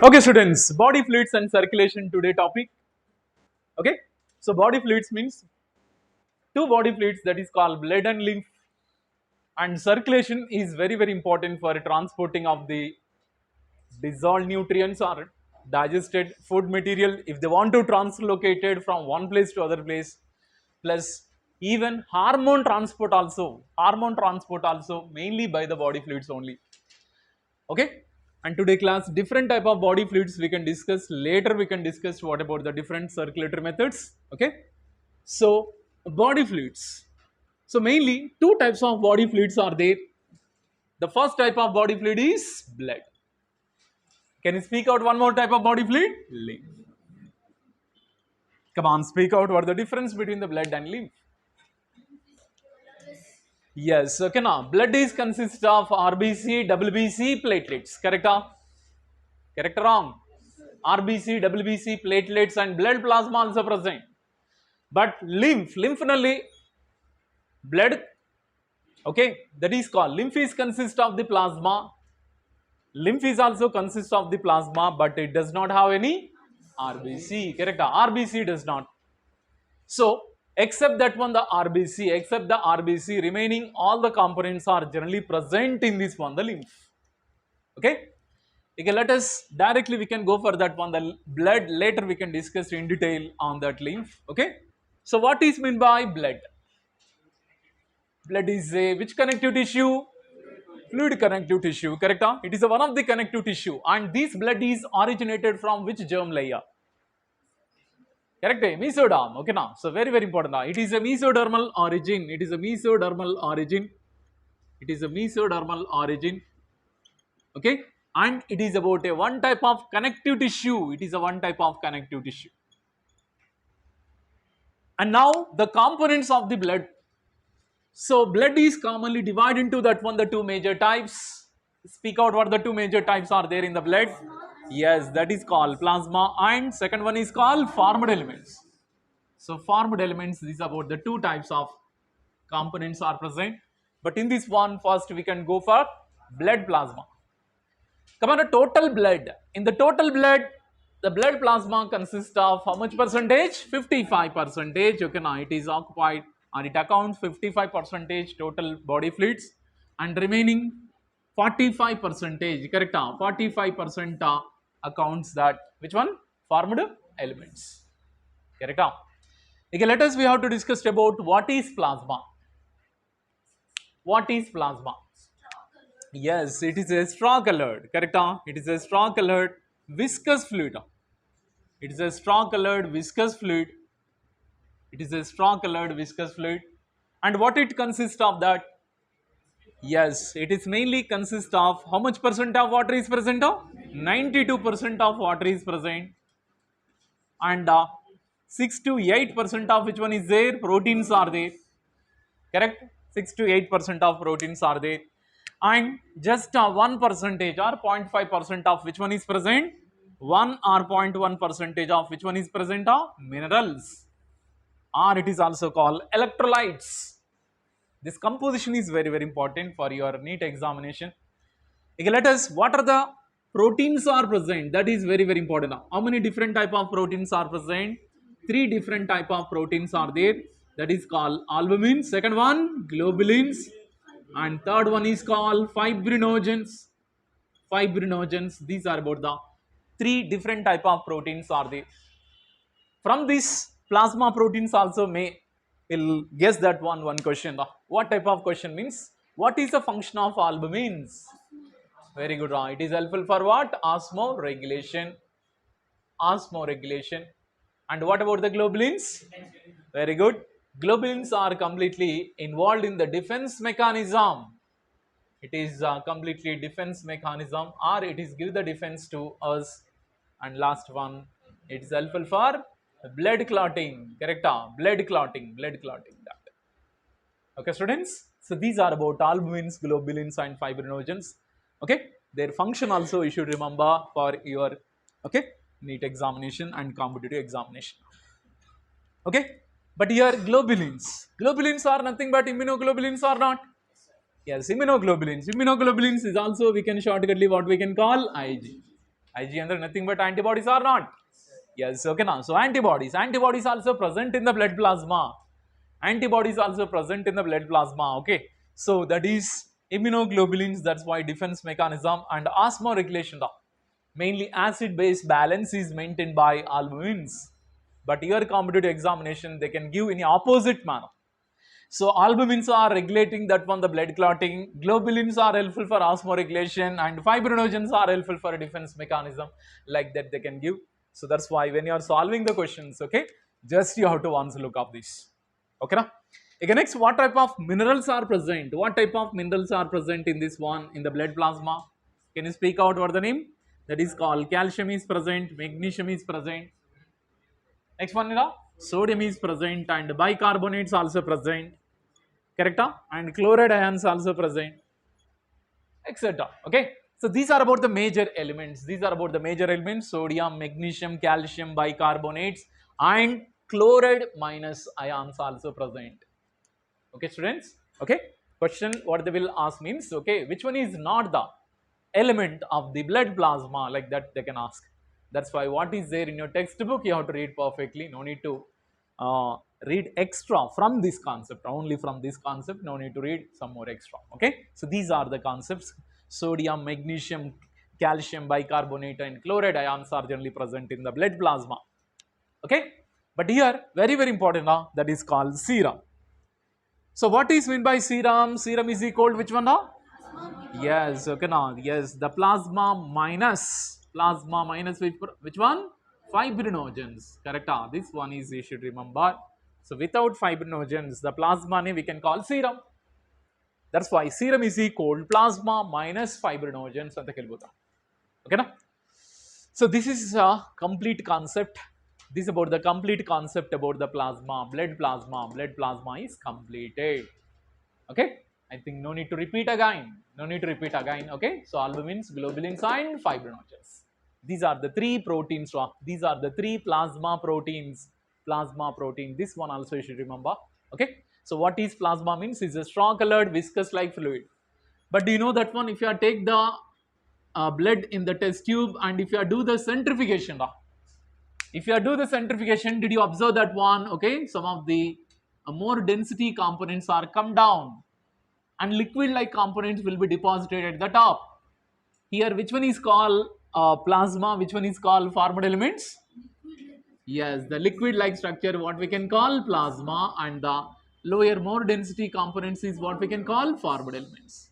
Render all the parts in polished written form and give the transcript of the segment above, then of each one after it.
Okay, students, body fluids and circulation today topic. Okay, so body fluids means two body fluids that is called blood and lymph, and circulation is very important for transporting of the dissolved nutrients or digested food material if they want to translocate it from one place to other place, plus even hormone transport also mainly by the body fluids only. Okay, and today class different type of body fluids we can discuss later. We can discuss what about the different circulatory methods. Okay, so body fluids, so mainly two types of body fluids are there. The first type of body fluid is blood. Can you speak out one more type of body fluid? Lymph. Come on, speak out what the difference between the blood and lymph. Yes, okay, now blood is consist of RBC, WBC, platelets. Correct? Correct or wrong? RBC, WBC, platelets and blood plasma also present. But lymph only blood, okay, that is called lymph is consist of the plasma. Lymph is also consist of the plasma, but it does not have any RBC. Correct? RBC does not. So except that one, except the RBC, remaining all the components are generally present in this one, the lymph. Okay. Okay, let us directly we can go for that one, the blood. Later we can discuss in detail on that lymph. Okay, so what is meant by blood? Blood is a which connective tissue? Fluid connective tissue. Correct? It is a one of the connective tissue, and this blood is originated from which germ layer? Correct? Mesoderm. Okay, now so very important. It is a mesodermal origin. It is a mesodermal origin. It is a mesodermal origin. Okay, and it is about a one type of connective tissue. It is a one type of connective tissue. And now the components of the blood. So blood is commonly divided into that one, the two major types. Speak out what the two major types are there in the blood. Yes, that is called plasma, and second one is called formed elements. So formed elements, these about the two types of components are present. But in this one, first we can go for blood plasma. Come on, the total blood. In the total blood, the blood plasma consists of how much percentage? 55 percentage. Okay, now it is occupied or it accounts 55 percentage total body fluids, and remaining 45 percentage. Correct? 45% accounts that which one? Formed elements. Correct? Okay, let us we have to discuss about what is plasma. What is plasma? Yes, it is a straw colored, correct? It is a straw colored viscous fluid. It is a straw colored viscous fluid. It is a straw colored viscous fluid. And what it consists of that? Yes, it is mainly consists of how much percent of water is present? 92% of water is present. And 6 to 8% of which one is there? Proteins are there. Correct? 6 to 8% of proteins are there. And just 1 percentage or 0.5% of which one is present? 1 or 0.1 percentage of which one is present are minerals, or it is also called electrolytes. This composition is very important for your NEET examination. Okay, let us, what are the proteins are present? That is very important. How many different type of proteins are present? 3 different type of proteins are there. That is called albumin. Second one, globulins, and third one is called fibrinogens. Fibrinogens. These are about the 3 different type of proteins are there. From this plasma proteins also will guess that one question. What type of question means? What is the function of albumins? Very good. It is helpful for what? Osmoregulation. Osmoregulation. And what about the globulins? Very good. Globulins are completely involved in the defense mechanism. It is completely defense mechanism, or it is give the defense to us. And last one, it is helpful for blood clotting. Correct? Blood clotting. That. Okay, students. So these are about albumins, globulins, and fibrinogens. Okay, their function also you should remember for your NEET examination and competitive examination. Okay, but here globulins are nothing but immunoglobulins or not? Yes, immunoglobulins. Immunoglobulins is also we can shortcutly what we can call Ig. Ig andre nothing but antibodies are not. Yes, okay now. So antibodies also present in the blood plasma. Antibodies also present in the blood plasma. Okay, so that is immunoglobulins. That's why defense mechanism and osmoregulation. Mainly acid-base balance is maintained by albumins. But here competitive examination they can give in the opposite manner. So albumins are regulating that one the blood clotting, globulins are helpful for osmoregulation, and fibrinogens are helpful for a defense mechanism, like that they can give. So that's why when you are solving the questions, okay, just you have to once look up this. Okay na? Okay, next, what type of minerals are present? What type of minerals are present in this one in the blood plasma? Can you speak out what the name? That is called calcium is present, magnesium is present. Next one is sodium is present, and bicarbonates also present. Correct? And chloride ions also present, etc. Okay. So these are about the major elements. These are about the major elements: sodium, magnesium, calcium, bicarbonates, and chloride minus ions also present. Okay, students. Okay. Question what they will ask means, okay, which one is not the element of the blood plasma, like that they can ask. That's why what is there in your textbook you have to read perfectly. No need to read extra from this concept, only from this concept, no need to read some more extra. Okay, so these are the concepts: sodium, magnesium, calcium, bicarbonate, and chloride ions are generally present in the blood plasma. Okay, but here very important, that is called serum. So what is meant by serum? Serum is equal to which one now? Yes, okay now. Yes, the plasma minus which one? Fibrinogens. Correct. This one is you should remember. So without fibrinogens, the plasma we can call serum. That's why serum is equal to plasma minus fibrinogens. Okay na? So this is a complete concept. This is about the complete concept about the plasma, blood plasma. Blood plasma is completed. Okay, I think no need to repeat again. No need to repeat again. Okay, so albumins, globulins, and fibrinogens. These are the three proteins. These are the three plasma proteins. Plasma protein. This one also you should remember. Okay, so what is plasma means? It's a straw-colored, viscous-like fluid. But do you know that one? If you take the blood in the test tube and if you do the centrifugation, if you do the centrifugation, did you observe that one? Okay, some of the more density components are come down and liquid like components will be deposited at the top. Here which one is called plasma, which one is called formed elements? Yes, the liquid like structure what we can call plasma, and the lower more density components is what we can call formed elements.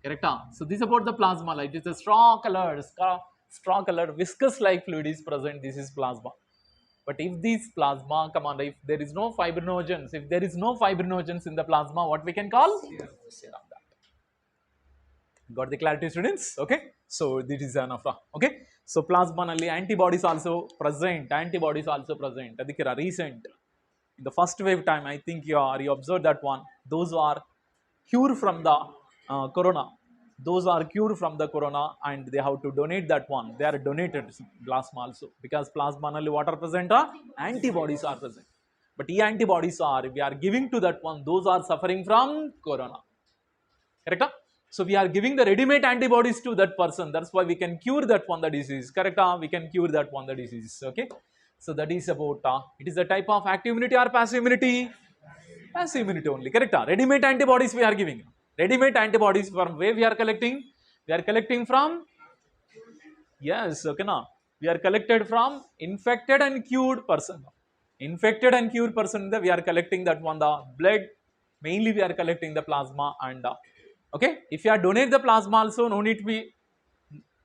Correct? So this is about the plasma, like it's a straw colored viscous like fluid is present. This is plasma. But if this plasma, come on, if there is no fibrinogens, in the plasma, what we can call? Serum. Got the clarity, students? Okay. So this is enough. Okay. So plasma nalli antibodies also present. Adikira recent. In the first wave time, I think you observed that one. Those are cured from the corona. Those are cured from the corona, and they have to donate that one. They are donated plasma also, because plasma nalli what are present? Antibodies are present. But the antibodies are, we are giving to that one, those are suffering from corona. Correct? So we are giving the ready-made antibodies to that person. That's why we can cure that one the disease. Correct? We can cure that one the disease. Okay. So that is about it is a type of active immunity or passive immunity. Passive immunity only. Correct? Ready-made antibodies we are giving. Ready-made antibodies from where we are collecting? We are collecting from, yes, okay now. We are collected from infected and cured person. Infected and cured person, we are collecting that one, the blood. Mainly we are collecting the plasma, and okay. If you are donate the plasma also, no need to be,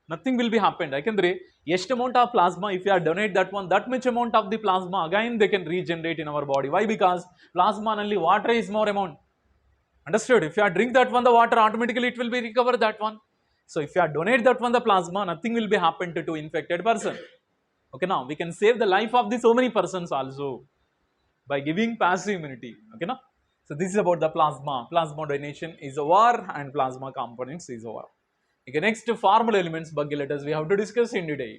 nothing will be happened. I can say, ಎಷ್ಟು amount of plasma, if you are donate that one, that much amount of the plasma, again they can regenerate in our body. Why? Because plasma only water is more amount. Understood? If you drink that one, the water automatically it will be recover that one. So if you donate that one, the plasma, nothing will be happen to infected person. Okay, now we can save the life of so many persons also by giving passive immunity. Okay, now. So this is about the plasma. Plasma donation is over and plasma components is over. Okay, next formed elements ಬಗ್ಗೆ let us we have to discuss in detail.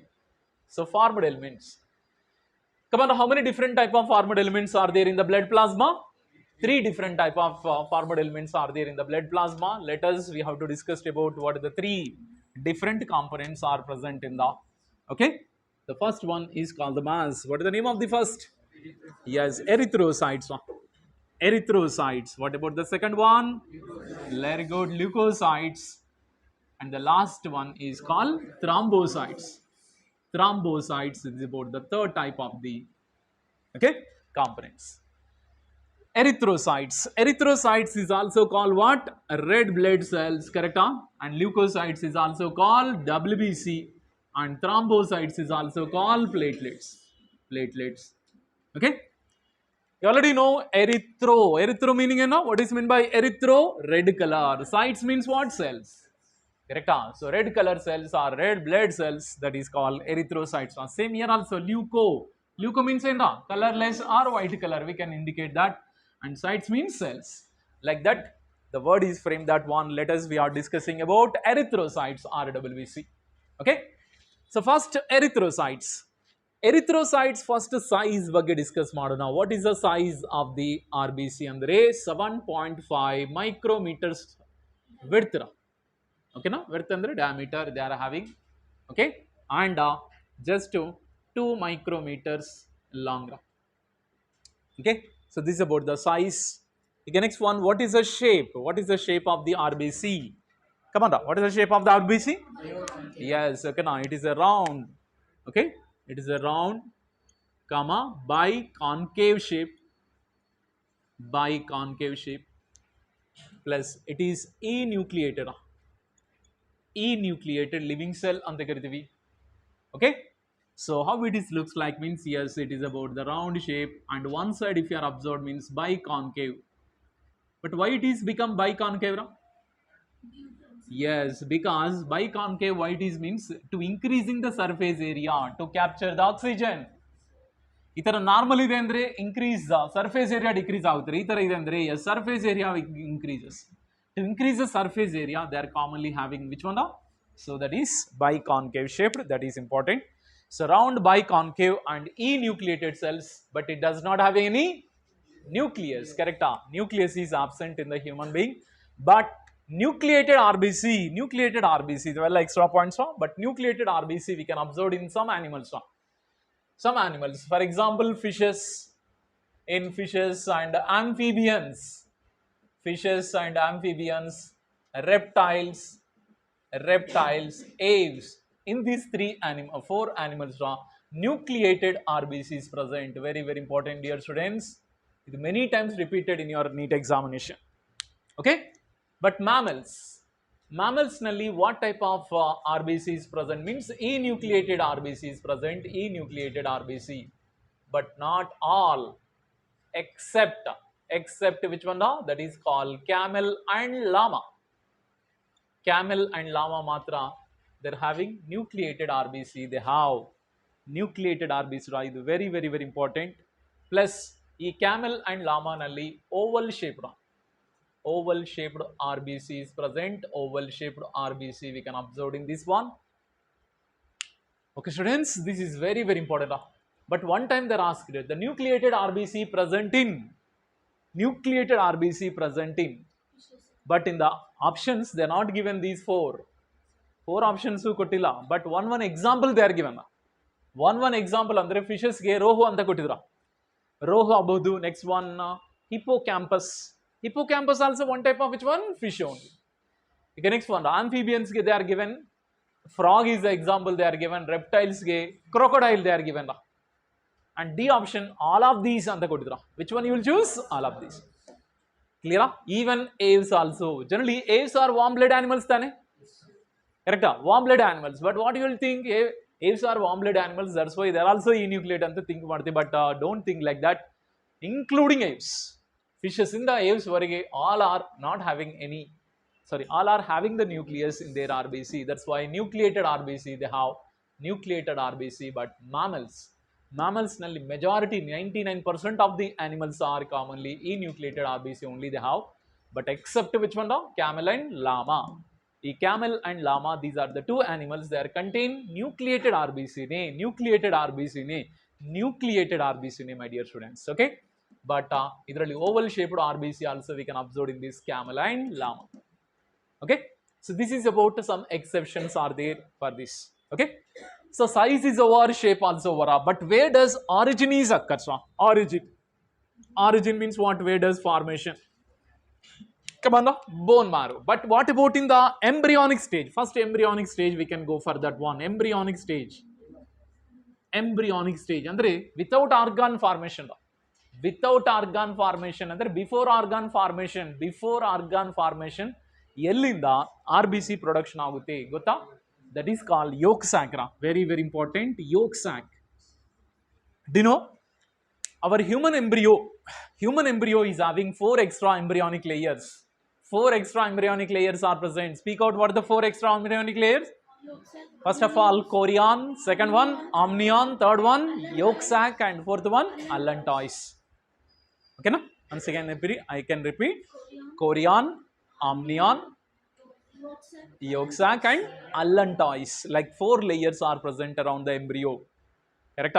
So formed elements. Come on, how many different type of formed elements are there in the blood plasma? 3 different type of formed elements are there in the blood plasma. Let us we have to discuss about what the 3 different components are present in the Okay, the first one is called the mass. What is the name of the first? Yes, erythrocytes. Erythrocytes. What about the second one? Very good, leukocytes. And the last one is called thrombocytes. Thrombocytes is about the third type of the, okay, components. Erythrocytes. Erythrocytes is also called what? Red blood cells, correct? Huh? And leukocytes is also called WBC. And thrombocytes is also called platelets. Platelets. Okay? You already know erythro. Erythro meaning, you know, what is meant by erythro? Red color. Cytes means what? Cells. Correct? Huh? So red color cells are red blood cells, that is called erythrocytes. Same here also leuco. Leuco means colorless or white color. We can indicate that. And cytes means cells. Like that, the word is framed that one. Let us, we are discussing about erythrocytes, RWC. Okay. So first erythrocytes. Erythrocytes first size ಬಗ್ಗೆ discuss ಮಾಡೋಣ. What is the size of the RBC ಅಂದ್ರೆ 7.5 micrometers width. Okay, na? Width under diameter they are having, okay, and just 2 micrometers long. Okay, so this is about the size. Okay, next one, what is the shape? What is the shape of the RBC? Come on, what is the shape of the RBC? Yes, okay, now it is a round. Okay, it is a round, comma, biconcave shape, biconcave shape, plus it is enucleated. Enucleated living cell anta karitivi. Okay, so how it is looks like means, yes, it is about the round shape, and one side if you are observed means biconcave. But why it is become biconcave? Yes, because biconcave, why it is means to increasing the surface area to capture the oxygen. ಈ ತರ normal ಇದೆ ಅಂದ್ರೆ increase surface area decrease ಆಗುತ್ತೆ. ಈ ತರ ಇದೆ ಅಂದ್ರೆ surface area increases. To increase the surface area, they are commonly having which one? So that is biconcave shaped, that is important. So round biconcave and enucleated cells, but it does not have any nucleus, correct? Nucleus is absent in the human being, but nucleated RBC, there were extra points, but nucleated RBC we can observe in some animals. Some animals, for example, fishes, in fishes and amphibians, reptiles, aves. In these four animals, nucleated RBC is present. Very, very important, dear students. It is many times repeated in your NEET examination. Okay, but mammals nalli what type of RBC is present means enucleated RBC is present, enucleated RBC, but not all, except which one? That is called camel and llama. Camel and llama matra, they're having nucleated RBC. They have nucleated RBC. It is very, very, very important. Plus ಈ camel and llama nalli oval shaped RBC is present. Oval shaped RBC we can observe in this one. Okay, students, this is very, very important. But one time they're asked the nucleated RBC present in, but in the options they're not given these four options kottilla, but one example they are given. One example andre fishes ge rohu anta kottidra. Rohu abahudu. Next one, hippocampus. Hippocampus also one type of which one? Fish only. Okay, next one, amphibians ge they are given. Frog is the example they are given. Reptiles ge crocodile they are given. And D option, all of these anta kottidra. Which one you will choose? All of these. Clear? Even aves also. Generally aves are warm blood animals tane. Correct? Warm blood animals. But what you will think, aves are warm blood animals, that's why they are also enucleated anta think ಮಾಡ್ತೀವಿ. But don't think like that. Including aves, fishes in the aves varige all are not having any, all are having the nucleus in their RBC. That's why nucleated RBC, they have nucleated RBC. But mammals nalli majority 99% of the animals are commonly enucleated RBC only they have. But except which one? Camel and llama. The camel and llama, these are the two animals, they are contain nucleated RBC nucleated RBC, my dear students. Okay, but idralli oval shaped RBC also we can observe in this camel and llama. Okay, so this is about some exceptions are there for this. Okay, So size is over, shape also over. But where does origin is occurs? Origin. Origin means what? Where does formation? Come on, bone marrow. But what about in the embryonic stage? First embryonic stage, we can go for that one. Embryonic stage. Embryonic stage. Andre, without organ formation. Without organ formation. Andre, before organ formation, ಎಲ್ಲಿಂದ RBC production ಆಗುತ್ತೆ ಗೊತ್ತಾ? That is called yolk sac. Very, very important. Yolk sac. Do you know? Our human embryo is having 4 extra embryonic layers. 4 extra embryonic layers are present. Speak out what are the 4 extra embryonic layers? First of all, chorion. Second one, amnion. Third one, yolk sac. And fourth one, allantois. Okay, na? Once again, I can repeat. Chorion, amnion, yolk sac, and allantois. Like 4 layers are present around the embryo. Correct?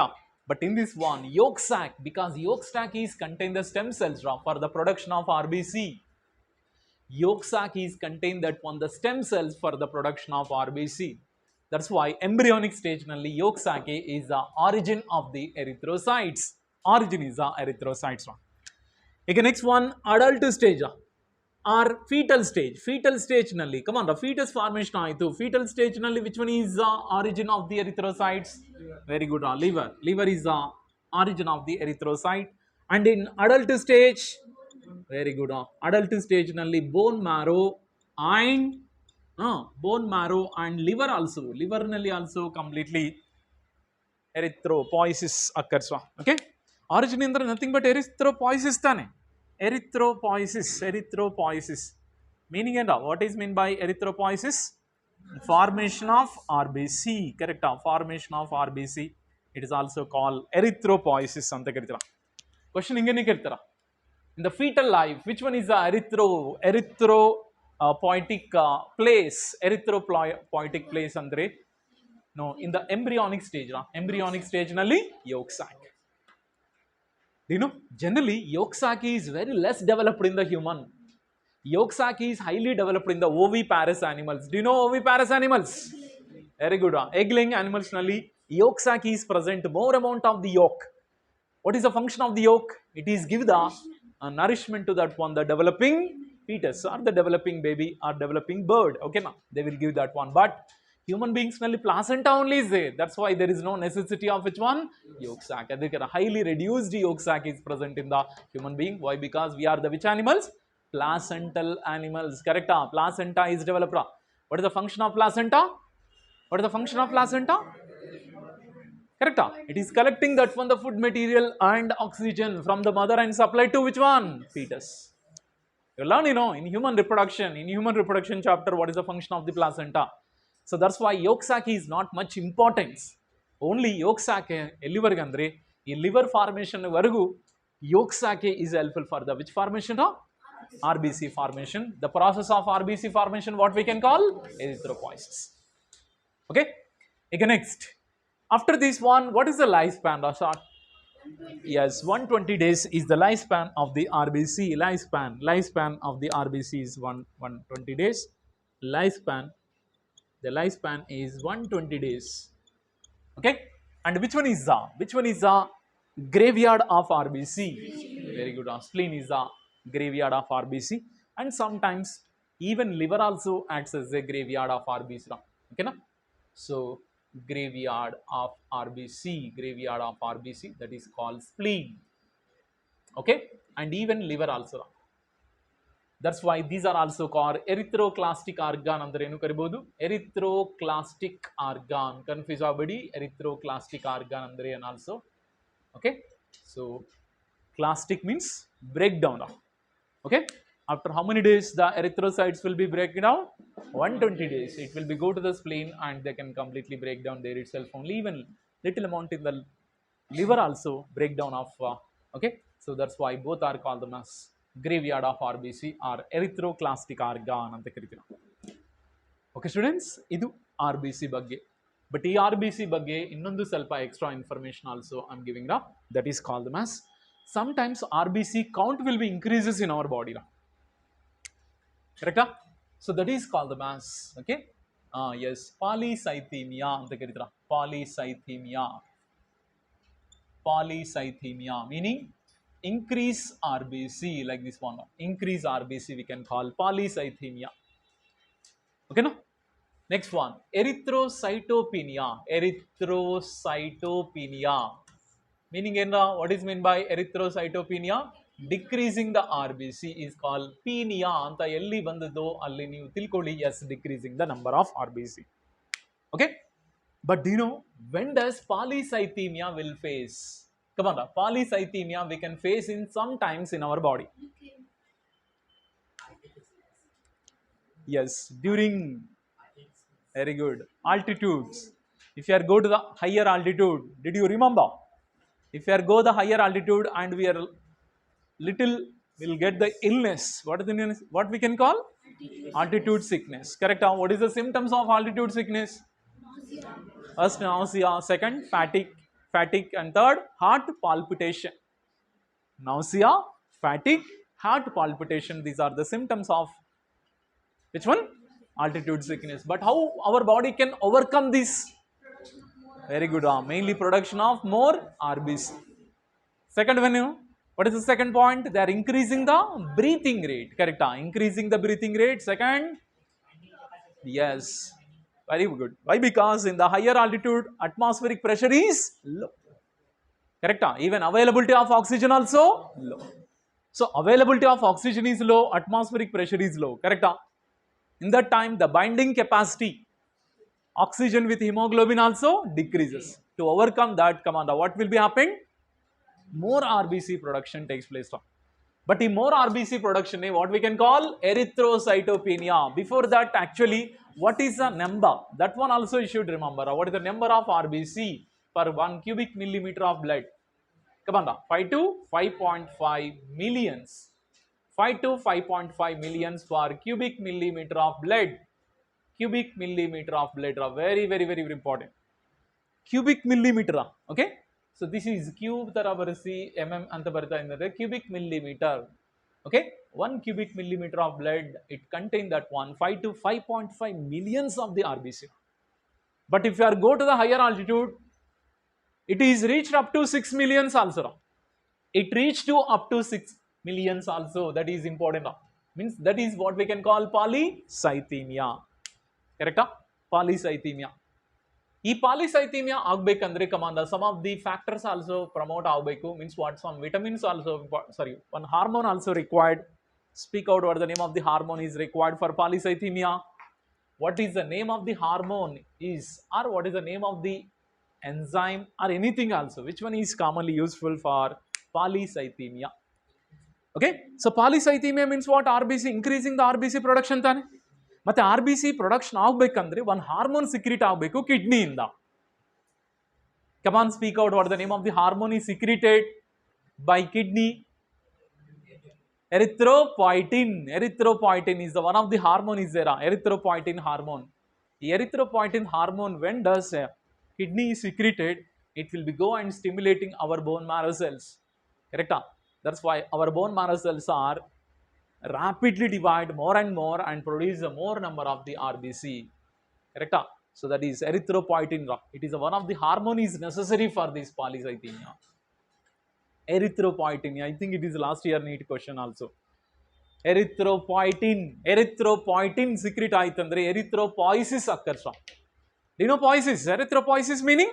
But in this one, yolk sac, because yolk sac is contain the stem cells for the production of RBC. Yolk sac is contain that one the stem cells for the production of RBC. That's why embryonic stage nalli yolk sac is the origin of the erythrocytes. Origin is the erythrocytes. Okay, next one, adult stage or fetal stage. Fetal stage nalli, come on, the fetus formation aitu. Fetal stage nalli, which one is the origin of the erythrocytes? Very good, liver. Liver is the origin of the erythrocyte. And in adult stage, very good, adult stage nalli bone marrow and liver also. Liver nalli also completely erythropoiesis occurs. Okay, origin is nothing but erythropoiesis tane. Erythropoiesis. Meaning and what is meant by erythropoiesis? Formation of RBC. Correct? Formation of RBC. It is also called erythropoiesis. Question ingane kertara. In the fetal life, which one is the erythropoietic place? Erythropoietic place andre? No, in the embryonic stage. Embryonic stage nalli yolk sac. Do you know? Generally, yolk sac is very less developed in the human. Yolk sac is highly developed in the oviparous animals. Do you know oviparous animals? Very good. Egg-laying animals nalli yolk sac is present more amount of the yolk. What is the function of the yolk? It is give the nourishment to that one, the developing fetus or the developing baby or developing bird. Okay, now they will give that one. But human beings nalli placenta only is there. That's why there is no necessity of which one? Yolk sac. A highly reduced yolk sac is present in the human being. Why? Because we are the which animals? Placental animals. Correct? Placenta is developed. What is the function of placenta? What is the function of placenta? Correct? It is collecting that one, the food material and oxygen from the mother and supply to which one? Fetus. You learn, in human reproduction chapter, what is the function of the placenta. So that's why yolk sac is not much importance. Only yolk sac liver gandre, in liver formation varagu, yolk sac is helpful for the which formation? RBC formation. The process of RBC formation, what we can call? Erythropoiesis. Okay? Again, next. After this one, what is the lifespan? Yes, 120 days is the lifespan of the RBC. Lifespan of the RBC is 120 days. The lifespan is 120 days. Okay? And which one is the graveyard of RBC? Very good. Spleen is the graveyard of RBC. And sometimes even liver also acts as a graveyard of RBC. Okay, na? So graveyard of RBC, that is called spleen. Okay, and even liver also. That's why these are also called erythroclastic organ andre enu karibodu? Erythroclastic organ. Confuse agabedi, erythroclastic organ andre and also. Okay, so clastic means breakdown. Okay, after how many days the erythrocytes will be breaking down? 120 days. It will be go to the spleen and they can completely break down there itself. Only even little amount in the liver also breakdown of. Okay, so that's why both are called them as graveyard of RBC or erythroclastic organ ante karitina. Okay students, idu RBC bagge. But ee RBC bagge innondu ಸ್ವಲ್ಪ extra information also I am giving up. That is called them as sometimes RBC count will be increases in our body. Correct? So that is called the mass. Okay? Yes, polycythemia anta karitara. Polycythemia. Polycythemia meaning increase RBC, like this one. Increase RBC we can call polycythemia. Okay, no? Next one, erythrocytopenia. Erythrocytopenia. Meaning what is meant by erythrocytopenia? Decreasing the RBC is called penia. Anta elli bandado alli neevu tilkolli. Yes, decreasing the number of RBC. Okay, but do you know when does polycythemia will face? Come on, polycythemia we can face in sometimes in our body. Yes, during, very good, altitudes. If you are go to the higher altitude, did you remember? If you are go the higher altitude and we are little, will get the illness. What is the illness? What we can call? Altitude sickness. Correct? What is the symptoms of altitude sickness? First, nausea. Second, fatigue, and third, heart palpitation. Nausea, fatigue, heart palpitation. These are the symptoms of which one? Altitude sickness. But how our body can overcome this? Very good. Mainly production of more RBC. Second one, what is the second point? They are increasing the breathing rate. Correct? Increasing the breathing rate. Second, yes, very good. Why? Because in the higher altitude, atmospheric pressure is low. Correct? Even availability of oxygen also low. So availability of oxygen is low, atmospheric pressure is low. Correct? In that time, the binding capacity, oxygen with hemoglobin also decreases. To overcome that, command, what will be happening? More RBC production takes place. But in more RBC production, what we can call erythrocytopenia. Before that, actually, what is the number? That one also you should remember. What is the number of RBC per 1 cubic millimeter of blood? Come on, 5 to 5.5 millions. 5 to 5.5 millions per cubic millimeter of blood. Cubic millimeter of blood. Very, very, very, very important. Cubic millimeter. Okay. So this is cube ತರ ಬರೆಸಿ mm ಅಂತ ಬರ್ತಾ ಇದ್ದಾರೆ, cubic millimeter. Okay, 1 cubic millimeter of blood, it contain that one 5 to 5.5 millions of the RBC. But if you are go to the higher altitude, it is reached up to 6 millions also. It reached to up to 6 millions also. That is important. Means that is what we can call polycythemia. Correct? Polycythemia. ಈ polycythemia ಆಗಬೇಕಂದ್ರೆ ಕಮಾಂಡ some of the factors also promote ಆಗಬೇಕು. Means what some vitamins also, sorry, one hormone also required. Speak out what the name of the hormone is required for polycythemia. What is the name of the hormone is, or what is the name of the enzyme or anything also? Which one is commonly useful for polycythemia? Okay, so polycythemia means what? RBC, increasing the RBC production ತಾನೆ. ಮತ್ತೆ RBC production ಆಗಬೇಕಂದ್ರೆ ಒಂದು hormone secrete ಆಗಬೇಕು ಕಿಡ್ನಿಯಿಂದ. Come on, speak out what the name of the hormone is secreted by kidney. Erythropoietin. Erythropoietin is the one of the hormone is there. Erythropoietin hormone. The erythropoietin hormone, when does kidney is secreted, it will be go and stimulating our bone marrow cells. Correct? That's why our bone marrow cells are rapidly divide more and more and produce a more number of the RBC. Correct? So that is erythropoietin. It is one of the hormone is necessary for this polycythemia. Erythropoietin. I think it is last year NEET question also. Erythropoietin. Erythropoietin secret aitandre erythropoiesis occurs. Do you know poiesis? Erythropoiesis meaning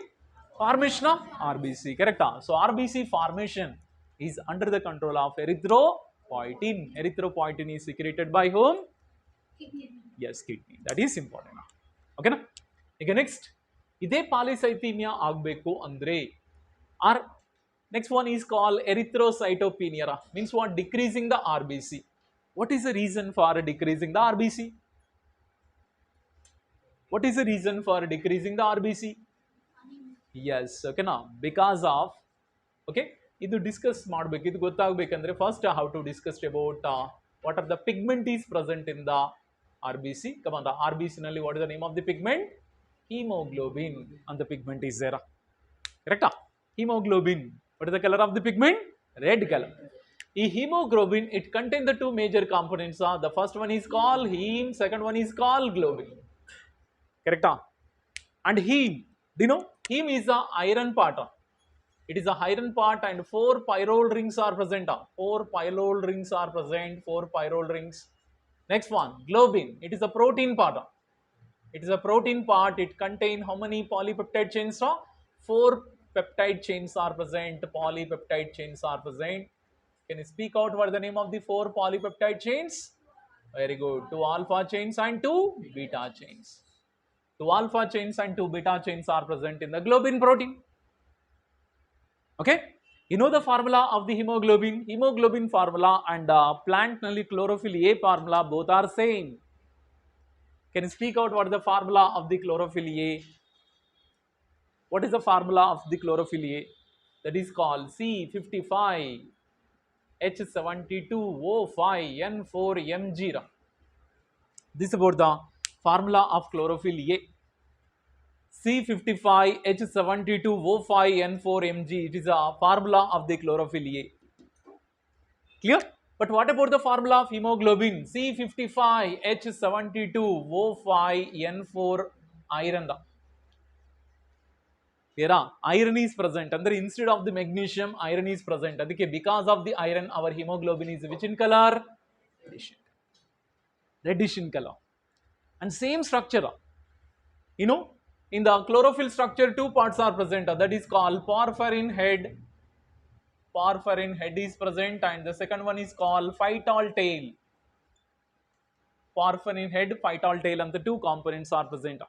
formation of RBC. Correct? So RBC formation is under the control of erythropoietin. Erythropoietin is secreted by whom? Kidney. Yes, kidney. That is important. Okay na? Again, next, ide polycythemia agbeku andre, or next one is called erythrocytopenia. Means what? Decreasing the RBC. What is the reason for decreasing the RBC? What is the reason for decreasing the RBC? Yes, okay na? Because of, okay, idu discuss ಮಾಡಬೇಕು. ಇದು ಗೊತ್ತಾಗಬೇಕಂದ್ರೆ first how to discuss about what are the pigment is present in the RBC. Come on, the RBC nalli what is the name of the pigment? Hemoglobin, and the pigment is there. Correct? Hemoglobin. What is the color of the pigment? Red color. The hemoglobin, it contains the two major components. The first one is called heme, second one is called globin. Correct? And heme, Do you know? Heme is the iron part. It is a iron part and 4 pyrrole rings are present. 4 pyrrole rings are present. 4 pyrrole rings. Next one, globin. It is a protein part. It is a protein part. It contains how many polypeptide chains? 4 peptide chains are present. Polypeptide chains are present. Can you speak out what the name of the 4 polypeptide chains? Very good. 2 alpha chains and 2 beta chains. 2 alpha chains and 2 beta chains are present in the globin protein. Okay, you know the formula of the hemoglobin. Hemoglobin formula and plant chlorophyll A formula both are same. Can you speak out what is the formula of the chlorophyll A? What is the formula of the chlorophyll A? That is called C55 H72O5 N4 Mg. This is about the formula of chlorophyll A. C55 H72O5 N4 Mg. It is a formula of the chlorophyll A. Clear? But what about the formula of hemoglobin? C55 H72O5 N4 iron. Here iron is present. And instead of the magnesium, iron is present. Because of the iron, our hemoglobin is which in color? Reddish in color. And same structure. You know, in the chlorophyll structure, 2 parts are present. That is called porphyrin head. Porphyrin head is present, and the second one is called phytol tail. Porphyrin head, phytol tail, and the 2 components are present.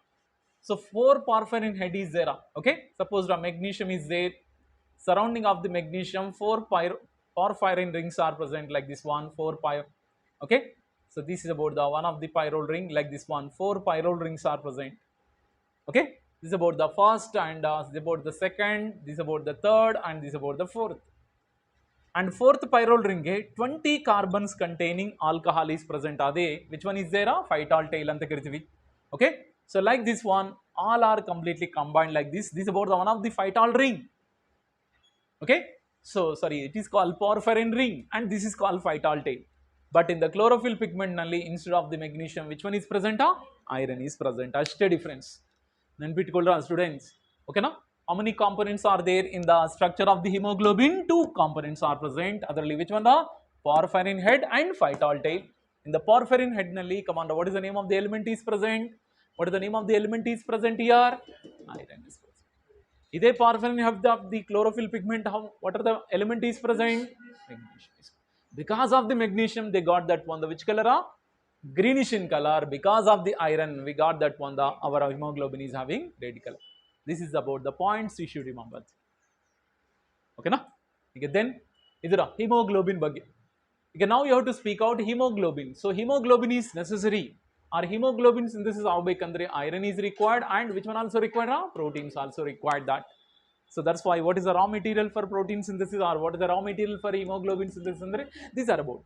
So 4 porphyrin head is there. Okay, suppose the magnesium is there. Surrounding of the magnesium, 4 porphyrin rings are present like this one. 4 Okay, so this is about the one of the pyrrole ring like this one. 4 pyrrole rings are present. Okay, this is about the first, and this is about the second. This is about the third, and this is about the fourth. And 4th pyrrole ring, 20 carbons containing alcohol is present. Which one is there? Phytol tail anta kirtivi. Okay, so like this one, all are completely combined like this. This is about the one of the phytol ring. Okay, so sorry, it is called porphyrin ring, and this is called phytol tail. But in the chlorophyll pigment nalli, instead of the magnesium, which one is present? Iron is present. Ashte difference. Nenpittukolra students. Okay na? How many components are there in the structure of the hemoglobin? 2 components are present. Otherly, which one? The porphyrin head and phytol tail. In the porphyrin head nalli, come on, what is the name of the element is present? What is the name of the element is present here? Iron is present. Ide porphyrin have the chlorophyll pigment. What are the element is present? Magnesium. Because of the magnesium, they got that one. The which color? Greenish in color. Because of the iron, we got that one. The our hemoglobin is having red color. This is about the points you should remember. Okay, na? Okay, then, idra hemoglobin bagge. Okay, now you have to speak out hemoglobin. So, hemoglobin is necessary. Our hemoglobin synthesis avbekandre iron is required, and which one also required? Proteins also required that. So, that's why what is the raw material for protein synthesis, or what is the raw material for hemoglobin synthesis? These are about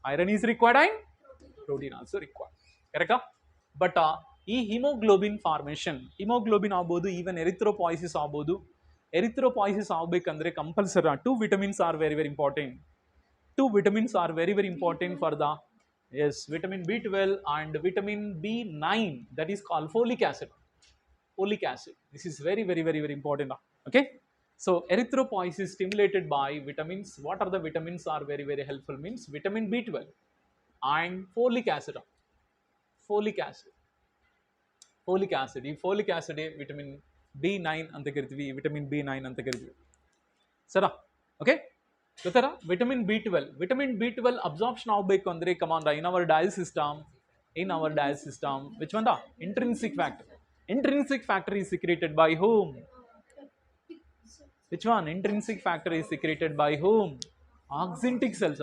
iron is required and protein also required. Correct? But ಈ haemoglobin formation haemoglobin ಆಗ್ಬೋದು, even ಎರಿಥ್ರೋಪಾಯಿಸಿಸ್ ಆಗ್ಬೋದು. ಎರಿಥ್ರೋಪಾಯಿಸಿಸ್ ಆಗಬೇಕಂದ್ರೆ compulsory 2 vitamins are very very important. 2 vitamins are very very important for the vitamin B12 and vitamin B9, that is called folic acid. Folic acid. This is very very very very important. Okay. So erythropoiesis stimulated by vitamins. What are the vitamins are very very helpful means vitamin B12 and folic acid. Folic acid. Folic acid. Folic acid vitamin B9 anta kariತೀವಿ. Vitamin B9 anta kariತೀವಿ. ಸರಾ okay. ಗೊತ್ತಾರ vitamin B12. Vitamin B12 absorption ಆಗಬೇಕು ಅಂದ್ರೆ ಕಮಾಂಡ in our dial system which one the intrinsic factor. Intrinsic factor is secreted by whom? Which one? Intrinsic factor is secreted by whom? Oxyntic cells.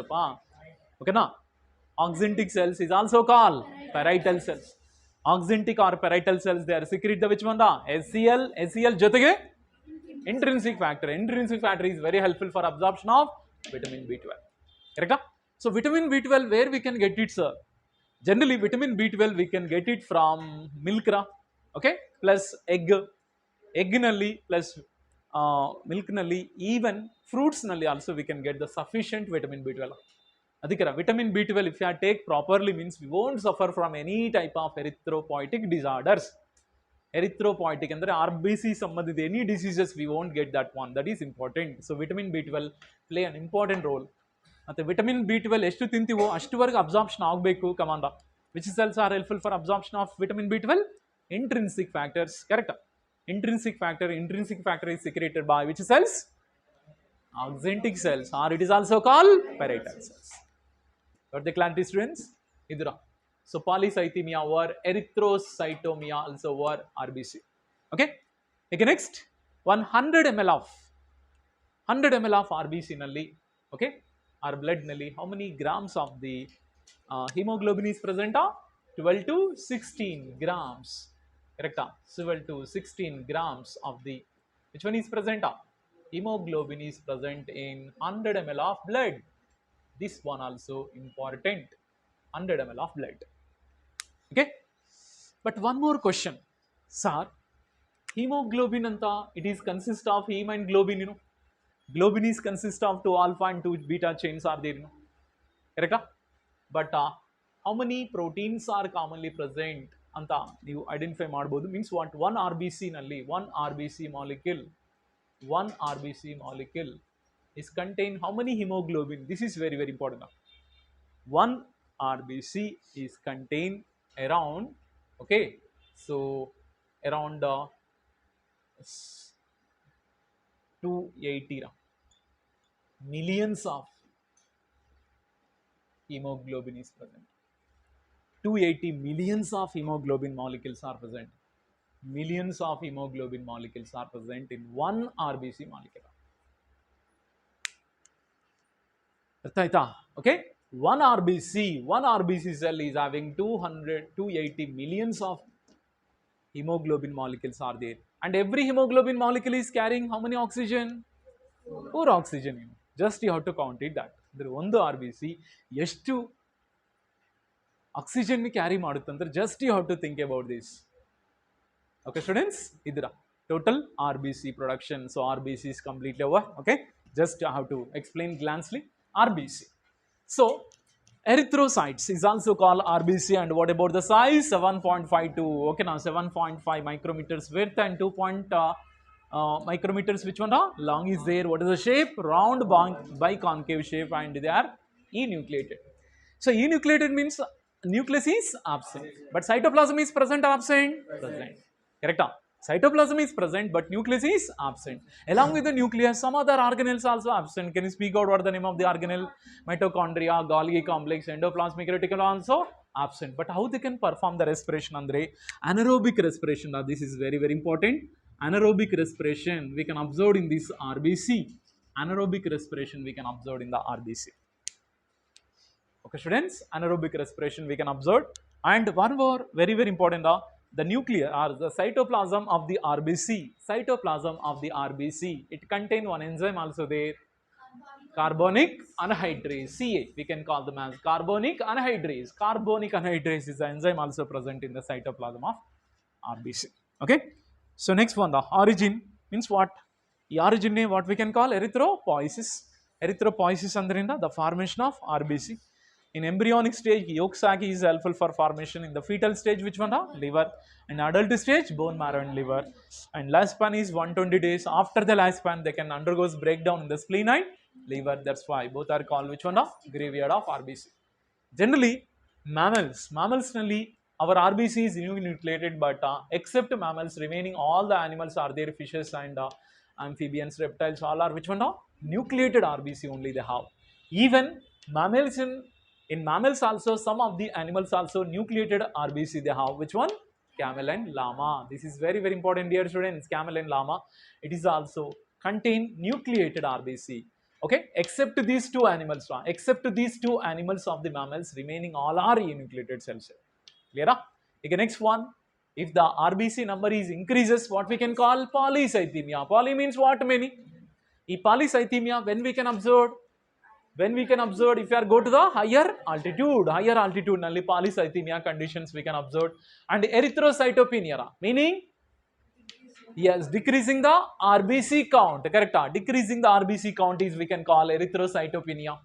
Okay na? Oxyntic cells is also called parietal cells. Oxyntic or parietal cells, they are secrete the which one? The SCl jotage intrinsic factor. Intrinsic factor is very helpful for absorption of vitamin B12. Correct? So vitamin B12, where we can get it, sir? Generally vitamin B12 we can get it from milk. Okay, plus egg nalli plus milk nalli, even fruits nalli also we can get the sufficient vitamin B12. Adikara vitamin B12 if you take properly means we won't suffer from any type of erythropoietic disorders. Erythropoietic ಅಂದರೆ RBC ಸಂಬಂಧಿತ any diseases we won't get that one. That is important. So vitamin B12 play an important role. ಮತ್ತೆ vitamin B12 ಎಷ್ಟು ತಿಂತೀವೋ ಅಷ್ಟುವರೆಗೆ absorption ಆಗಬೇಕು ಕಮಾಂಡ. Which cells are helpful for absorption of vitamin B12? Intrinsic factors. Correct. Intrinsic factor is secreted by which cells? Axanthic cells, or it is also called parietal cells. Got the clarity, students? Idura. So polycythemia or erythrocytomia also or RBC. Okay. Okay, next 100 ml of RBC nalli, okay, our blood nalli, how many grams of the hemoglobin is present? 12 to 16 grams. Correct? 12 to 16 grams of the, which one is present? Hemoglobin is present in 100 ml of blood. This one also important. 100 ml of blood. Okay. But one more question, sir. Hemoglobin anta, it is consist of heme and globin, you know. Globin is consist of 2 alpha and 2 beta chains are there, you know. Correct? But how many proteins are commonly present anta ನೀವು identify ಮಾಡಬಹುದು. Means what, one RBC molecule is contain how many hemoglobin? This is very very important. One RBC is contain around, okay, so around 280 millions of hemoglobin is present. 280 millions of hemoglobin molecules are present. Millions of hemoglobin molecules are present in one RBC molecule. Okay, one RBC cell is having 280 millions of hemoglobin molecules are there, and every hemoglobin molecule is carrying how many oxygen? 4 oxygen. Just you have to count it that there one RBC ಎಷ್ಟು oxygen ni carry ಮಾಡುತ್ತಂದ್ರೆ just you have to think about this. Okay students, idra total RBC production. So RBC is completely over. Okay, just I have to explain glancely RBC. So erythrocytes is also called RBC, and what about the size? 7.52. Okay, now 7.5 micrometers width and 2 micrometers. Which one? Long is there. What is the shape? Round biconcave shape, and they are enucleated. So enucleated means nucleus is absent, but cytoplasm is present or absent? Present. Correct? Cytoplasm is present, but nucleus is absent. Along with the nucleus, some other organelles also absent. Can you speak out what the name of the organelle? Mitochondria, Golgi complex, endoplasmic reticulum also absent. But how they can perform the respiration? Andre anaerobic respiration. Now this is very very important. Anaerobic respiration we can observe in this RBC. Anaerobic respiration we can observe in the RBC. Okay students, anaerobic respiration we can observe. And one more very very important, the nucleus or the cytoplasm of the RBC. Cytoplasm of the RBC, it contain one enzyme also there, carbonic anhydrase, CA. We can call them as carbonic anhydrase. Carbonic anhydrase is the enzyme also present in the cytoplasm of RBC. Okay. So next one, the origin means what? The origin name what we can call erythropoiesis. Erythropoiesis andrinda the formation of RBC. In embryonic stage, yolk sac is helpful for formation. In the fetal stage, which one? Liver. In adult stage, bone marrow and liver. And lifespan is 120 days. After the lifespan, they can undergo breakdown in the spleen and liver. That's why both are called which one? Graveyard of RBC. Generally, mammals nalli our RBC is enucleated, but except mammals, remaining all the animals are there, fishes and amphibians, reptiles, all are which one? Nucleated RBC only they have. Even mammals in mammals also, some of the animals also nucleated RBC they have. Which one? Camel and llama. This is very very important, dear students. Camel and llama, it is also contain nucleated RBC. Okay, except these two animals, of the mammals, remaining all are enucleated cells. Clear? Okay, next one. If the RBC number is increases, what we can call polycythemia. Poly means what? Many. In polycythemia, when we can observe? When we can observe, if you are go to the higher altitude nalli polycythemia conditions we can observe. And erythrocytopenia meaning, yes, decreasing the RBC count. Correct? Decreasing the RBC count is we can call erythrocytopenia.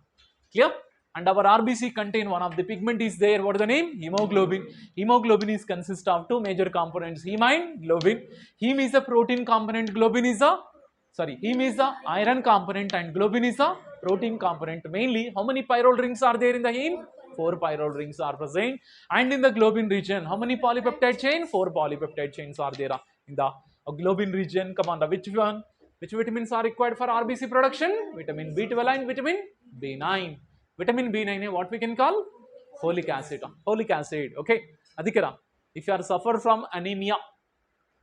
Clear? And our RBC contain one of the pigment is there. What is the name? Hemoglobin. Hemoglobin is consist of two major components, heme and globin. Heme is a protein component, globin is a heme is the iron component and globin is the protein component. Mainly, how many pyrrole rings are there in the heme? 4 pyrrole rings are present. And in the globin region, how many polypeptide chain? 4 polypeptide chains are there in the globin region. Come on, which one? Which vitamins are required for RBC production? Vitamin B12 and vitamin B9. Vitamin B9, what we can call? Folic acid. Folic acid, okay? Adikara, if you are suffer from anemia,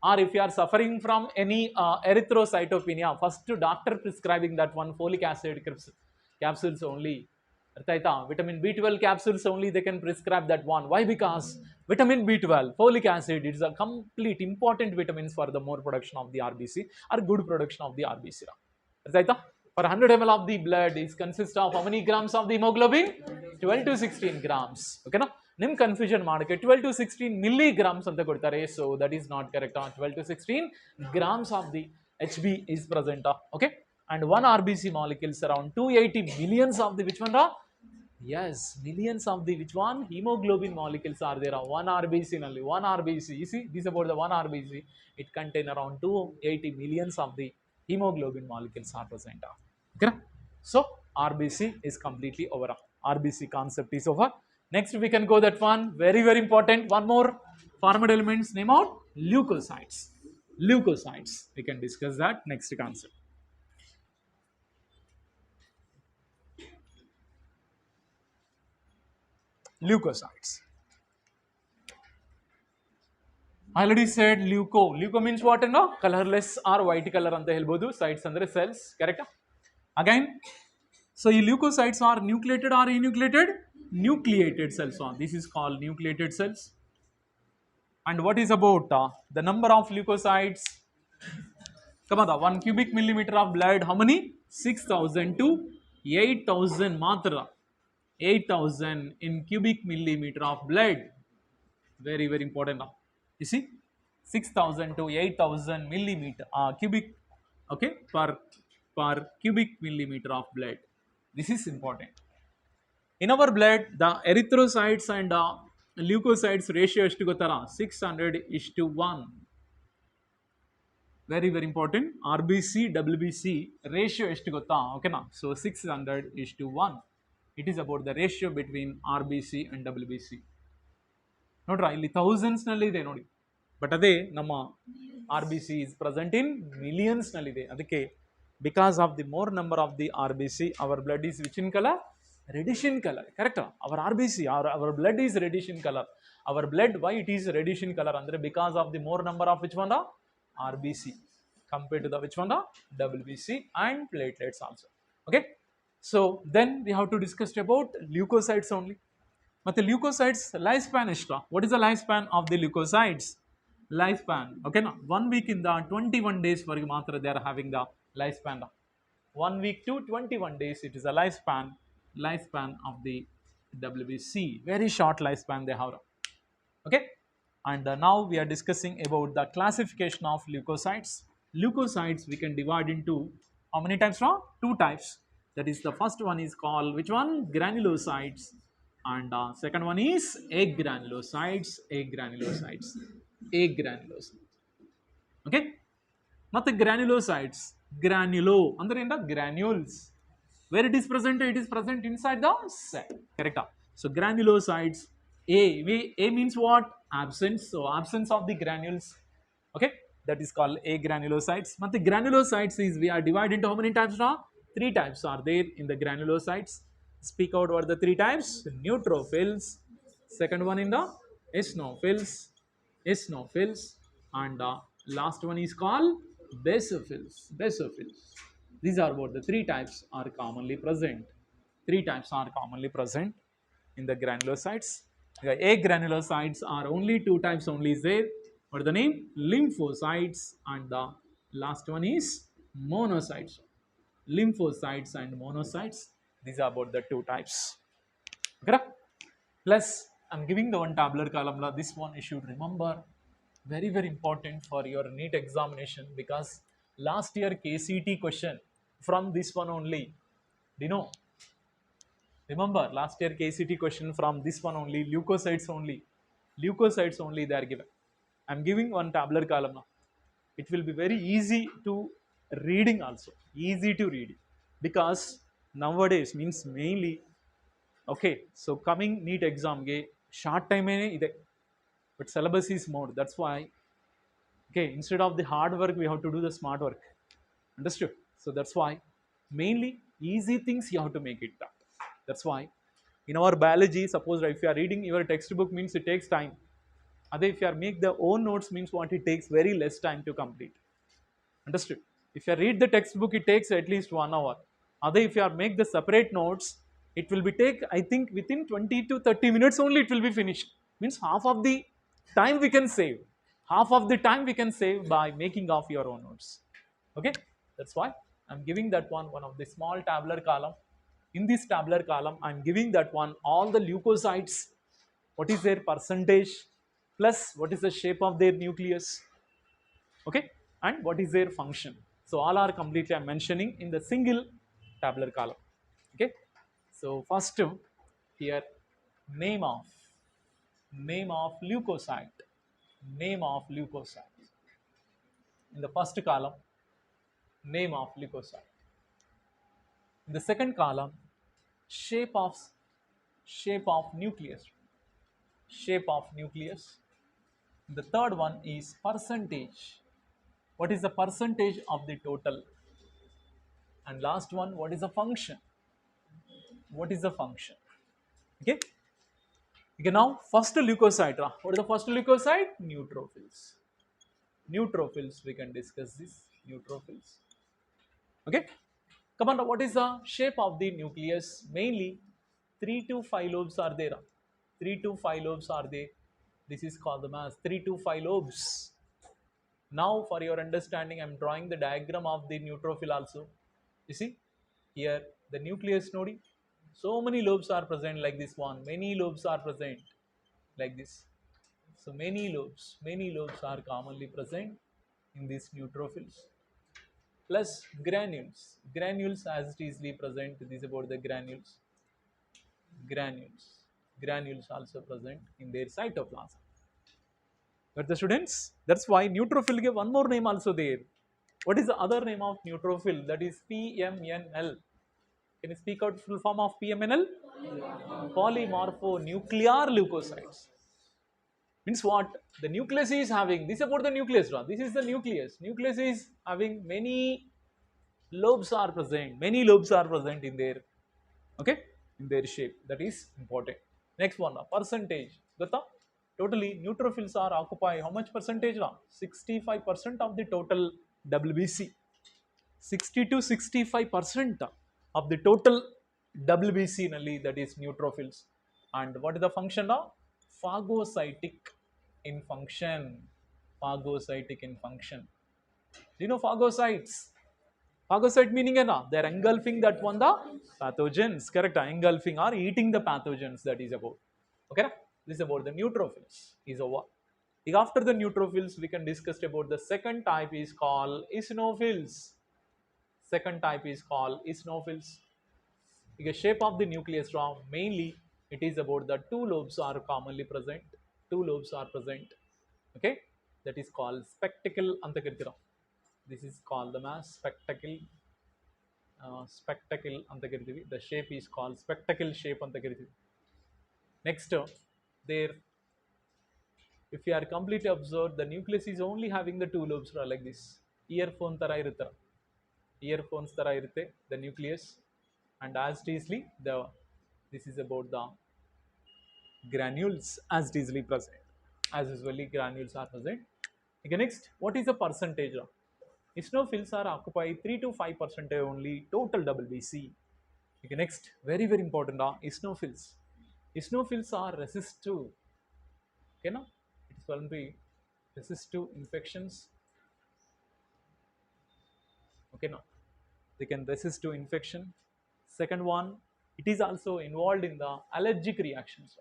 or if you are suffering from any erythrocytopenia, first doctor prescribing that one folic acid capsules only. Vitamin B12 capsules only they can prescribe that one. Why? Because vitamin B12, folic acid, it is a complete important vitamins for the more production of the RBC or good production of the RBC. For 100 ml of the blood is consist of how many grams of the hemoglobin? 12 to 16 grams. Okay, no? Nim confusion market 12 to 16 milligrams anta kodtare, so that is not correct. 12 to 16 grams of the HB is present. Okay, and one RBC molecules around 280 millions of the which one? Yes, millions of the which one? Hemoglobin molecules are there. One RBC only, one RBC. You see, this is about the one RBC. It contain around 280 millions of the hemoglobin molecules are present. Okay? So, RBC is completely over. RBC concept is over. Next, we can go that one. Very, very important. One more formed elements. Name out leukocytes. Leukocytes. We can discuss that next concept. Leukocytes. I already said leuco. Leuco means what? No? Colorless or white color anta helbodu. Cytes andre cells. Correct? Again, so leukocytes are nucleated or enucleated? Nucleated cells. This is called nucleated cells. And what is about the number of leukocytes? Come on, 1 cubic millimeter of blood, how many? 6,000 to 8,000 matra. 8,000 in cubic millimeter of blood. Very, very important. You see, 6,000 to 8,000 millimeter cubic, okay, per cubic millimeter of blood. This is important. In our blood, the erythrocytes and leukocytes ratio is to go 600:1. Very, very important. RBC, WBC ratio is to go okay na? So 600:1. It is about the ratio between RBC and WBC. ನೋಡ್ರಾ ಇಲ್ಲಿ thousands ನಲ್ಲಿ ಇದೆ ನೋಡಿ, but ಅದೇ ನಮ್ಮ RBC is present in millions ನಲ್ಲಿದೆ. ಅದಕ್ಕೆ because of the more number of the RBC, our blood is which in color? Reddish in color. Correct? Our RBC, our blood is reddish in color. Our blood, why it is reddish in color? Andre because of the more number of which one? RBC compared to the which one? WBC and platelets also. Okay? So then we have to discuss about leukocytes only. But the leukocytes lifespan is what is the lifespan of the leukocytes? Lifespan, okay, now 1 week in the 21 days for matra they are having the lifespan. 1 week to 21 days it is a lifespan of the WBC. Very short lifespan they have. Okay, and now we are discussing about the classification of leukocytes. Leukocytes we can divide into how many types? 2 types. That is, the first one is called which one? Granulocytes. And second one is agranulocytes. Agranulocytes. Okay, ಮತ್ತೆ granulocytes. Granulo ಅಂದ್ರೆ ಏನು? Granules. Where it is present? It is present inside the cell. Correct? So granulocytes. A means what? Absence. So absence of the granules. Okay, that is called agranulocytes. But the granulocytes is we are divided into how many types now? 3 types are there in the granulocytes. Speak out what are the 3 types? Neutrophils. Second one in the eosinophils. And last one is called basophils. These are what the 3 types are commonly present. 3 types are commonly present in the granulocytes. The agranulocytes are only 2 types only is there. What is the name? Lymphocytes, and the last one is monocytes. Lymphocytes and monocytes. These are about the 2 types. Okay? Plus, I'm giving the one tabular column. This one you should remember. Very, very important for your NEET examination, because last year KCT question from this one only. Do you know? Remember last year KCT question from this one only, leukocytes only. Leukocytes only they are given. I'm giving one tabular column now. It will be very easy to reading also. Easy to read. Because nowadays means mainly okay. So coming NEET exam ge short time ide. But syllabus is more. That's why okay, instead of the hard work, we have to do the smart work. Understood? So that's why mainly easy things you have to make it that. That's why in our biology, suppose if you are reading your textbook means it takes time. Other if you are make the own notes means what it takes very less time to complete. Understood? If you read the textbook, it takes at least 1 hour. Other if you are make the separate notes, it will be take I think within 20 to 30 minutes only it will be finished. Means half of the time we can save. Half of the time we can save by making of your own notes. Okay, that's why I'm giving that one of the small tabular column. In this tabular column, I'm giving that one all the leukocytes. What is their percentage? Plus, what is the shape of their nucleus? Okay, and what is their function? So all are completely I'm mentioning in the single tabular column. Okay, so first here name of leukocyte, name of leukocyte. In the first column, name of leukocyte. In the second column, shape of nucleus, shape of nucleus. The third one is percentage. What is the percentage of the total? And last one, what is the function? What is the function? Okay. Okay, now first leukocyte. What is the first leukocyte? Neutrophils. Neutrophils, we can discuss this. Neutrophils. Okay. Come on, what is the shape of the nucleus? Mainly 3 to 5 lobes are there. 3 to 5 lobes are there. This is called the mass 3 to 5 lobes. Now for your understanding, I am drawing the diagram of the neutrophil also. You see here the nucleus node. So many lobes are present like this one. Many lobes are present like this. So many lobes are commonly present in these neutrophils. Plus granules. Granules as it is easily present. This is about the granules. Granules. Granules also present in their cytoplasm. But the students, that's why neutrophil give one more name also there. What is the other name of neutrophil? That is PMNL. Can you speak out full form of PMNL? Polymorphonuclear leukocytes. Means what? The nucleus is having, this is about the nucleus. This is the nucleus. Nucleus is having many lobes are present. Many lobes are present in their, okay, in their shape. That is important. Next one, percentage. Gata? Totally, neutrophils are occupy how much percentage? 65% of the total WBC. 60 to 65% of the total WBC nalli, that is neutrophils. And what is the function of? Phagocytic in function. Phagocytic in function. Do you know phagocytes? Phagocyte meaning na? They are engulfing that one the pathogens. Correct? Engulfing or eating the pathogens, that is about. Okay? This is about the neutrophils. Is over. After the neutrophils, we can discuss about the second type is called eosinophils. Second type is called eosinophils. The shape of the nucleus mainly it is about the two lobes are commonly present. Two lobes are present. Okay, that is called spectacle antakirtira. This is called the mass spectacle. Spectacle antakirtiri. The shape is called spectacle shape antakirtiri. Next, there, if you are completely observed, the nucleus is only having the two lobes like this. Earphone tara iruttara. Earphones tara irutte the nucleus, and as easily the this is about the granules as easily present. As usually granules are present. Okay, next, what is the percentage? Eosinophils are occupy 3 to 5% only total WBC. Okay, next, very very important, eosinophils. Eosinophils are resistive. Okay, no? It's going to be resistive infections. Okay, no? They can resist to infection. Second one, it is also involved in the allergic reactions.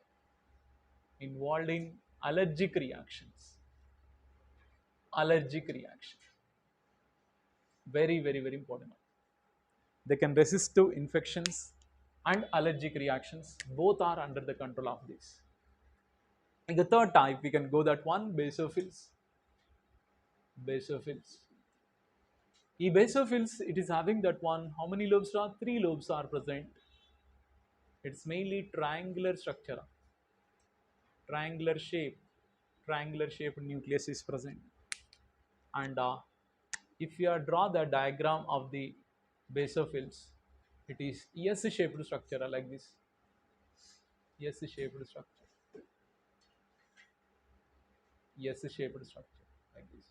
Involved in allergic reactions. Allergic reaction. Very, very, very important. They can resist to infections. and allergic reactions, both are under the control of this. In the third type, we can go that one, basophils. Basophils. In basophils, it is having that one, how many lobes are? Three lobes are present. It's mainly triangular structure, triangular shape, triangular shaped nucleus is present. And if you draw the diagram of the basophils, it is S-shaped structure like this. S-shaped structure. S-shaped structure like this.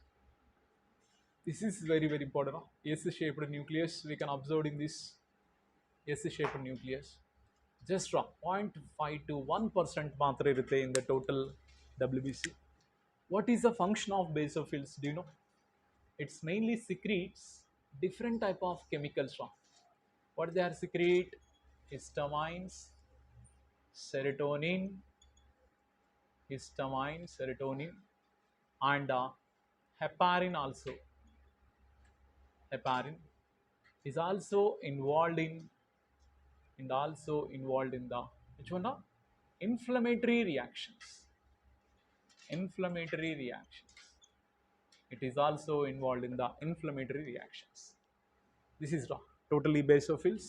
This is very very important. S-shaped nucleus we can observe in this S-shaped nucleus. Just 0.5 to 1% ಮಾತ್ರ ಇರುತ್ತೆ in the total WBC. What is the function of basophils? Do you know? It's mainly secretes different type of chemicals. What they are secrete? Histamines, serotonin, histamine, serotonin, and heparin also. Heparin is also involved in the which one? Inflammatory reactions. Inflammatory reactions. It is also involved in the inflammatory reactions. This is totally basophils.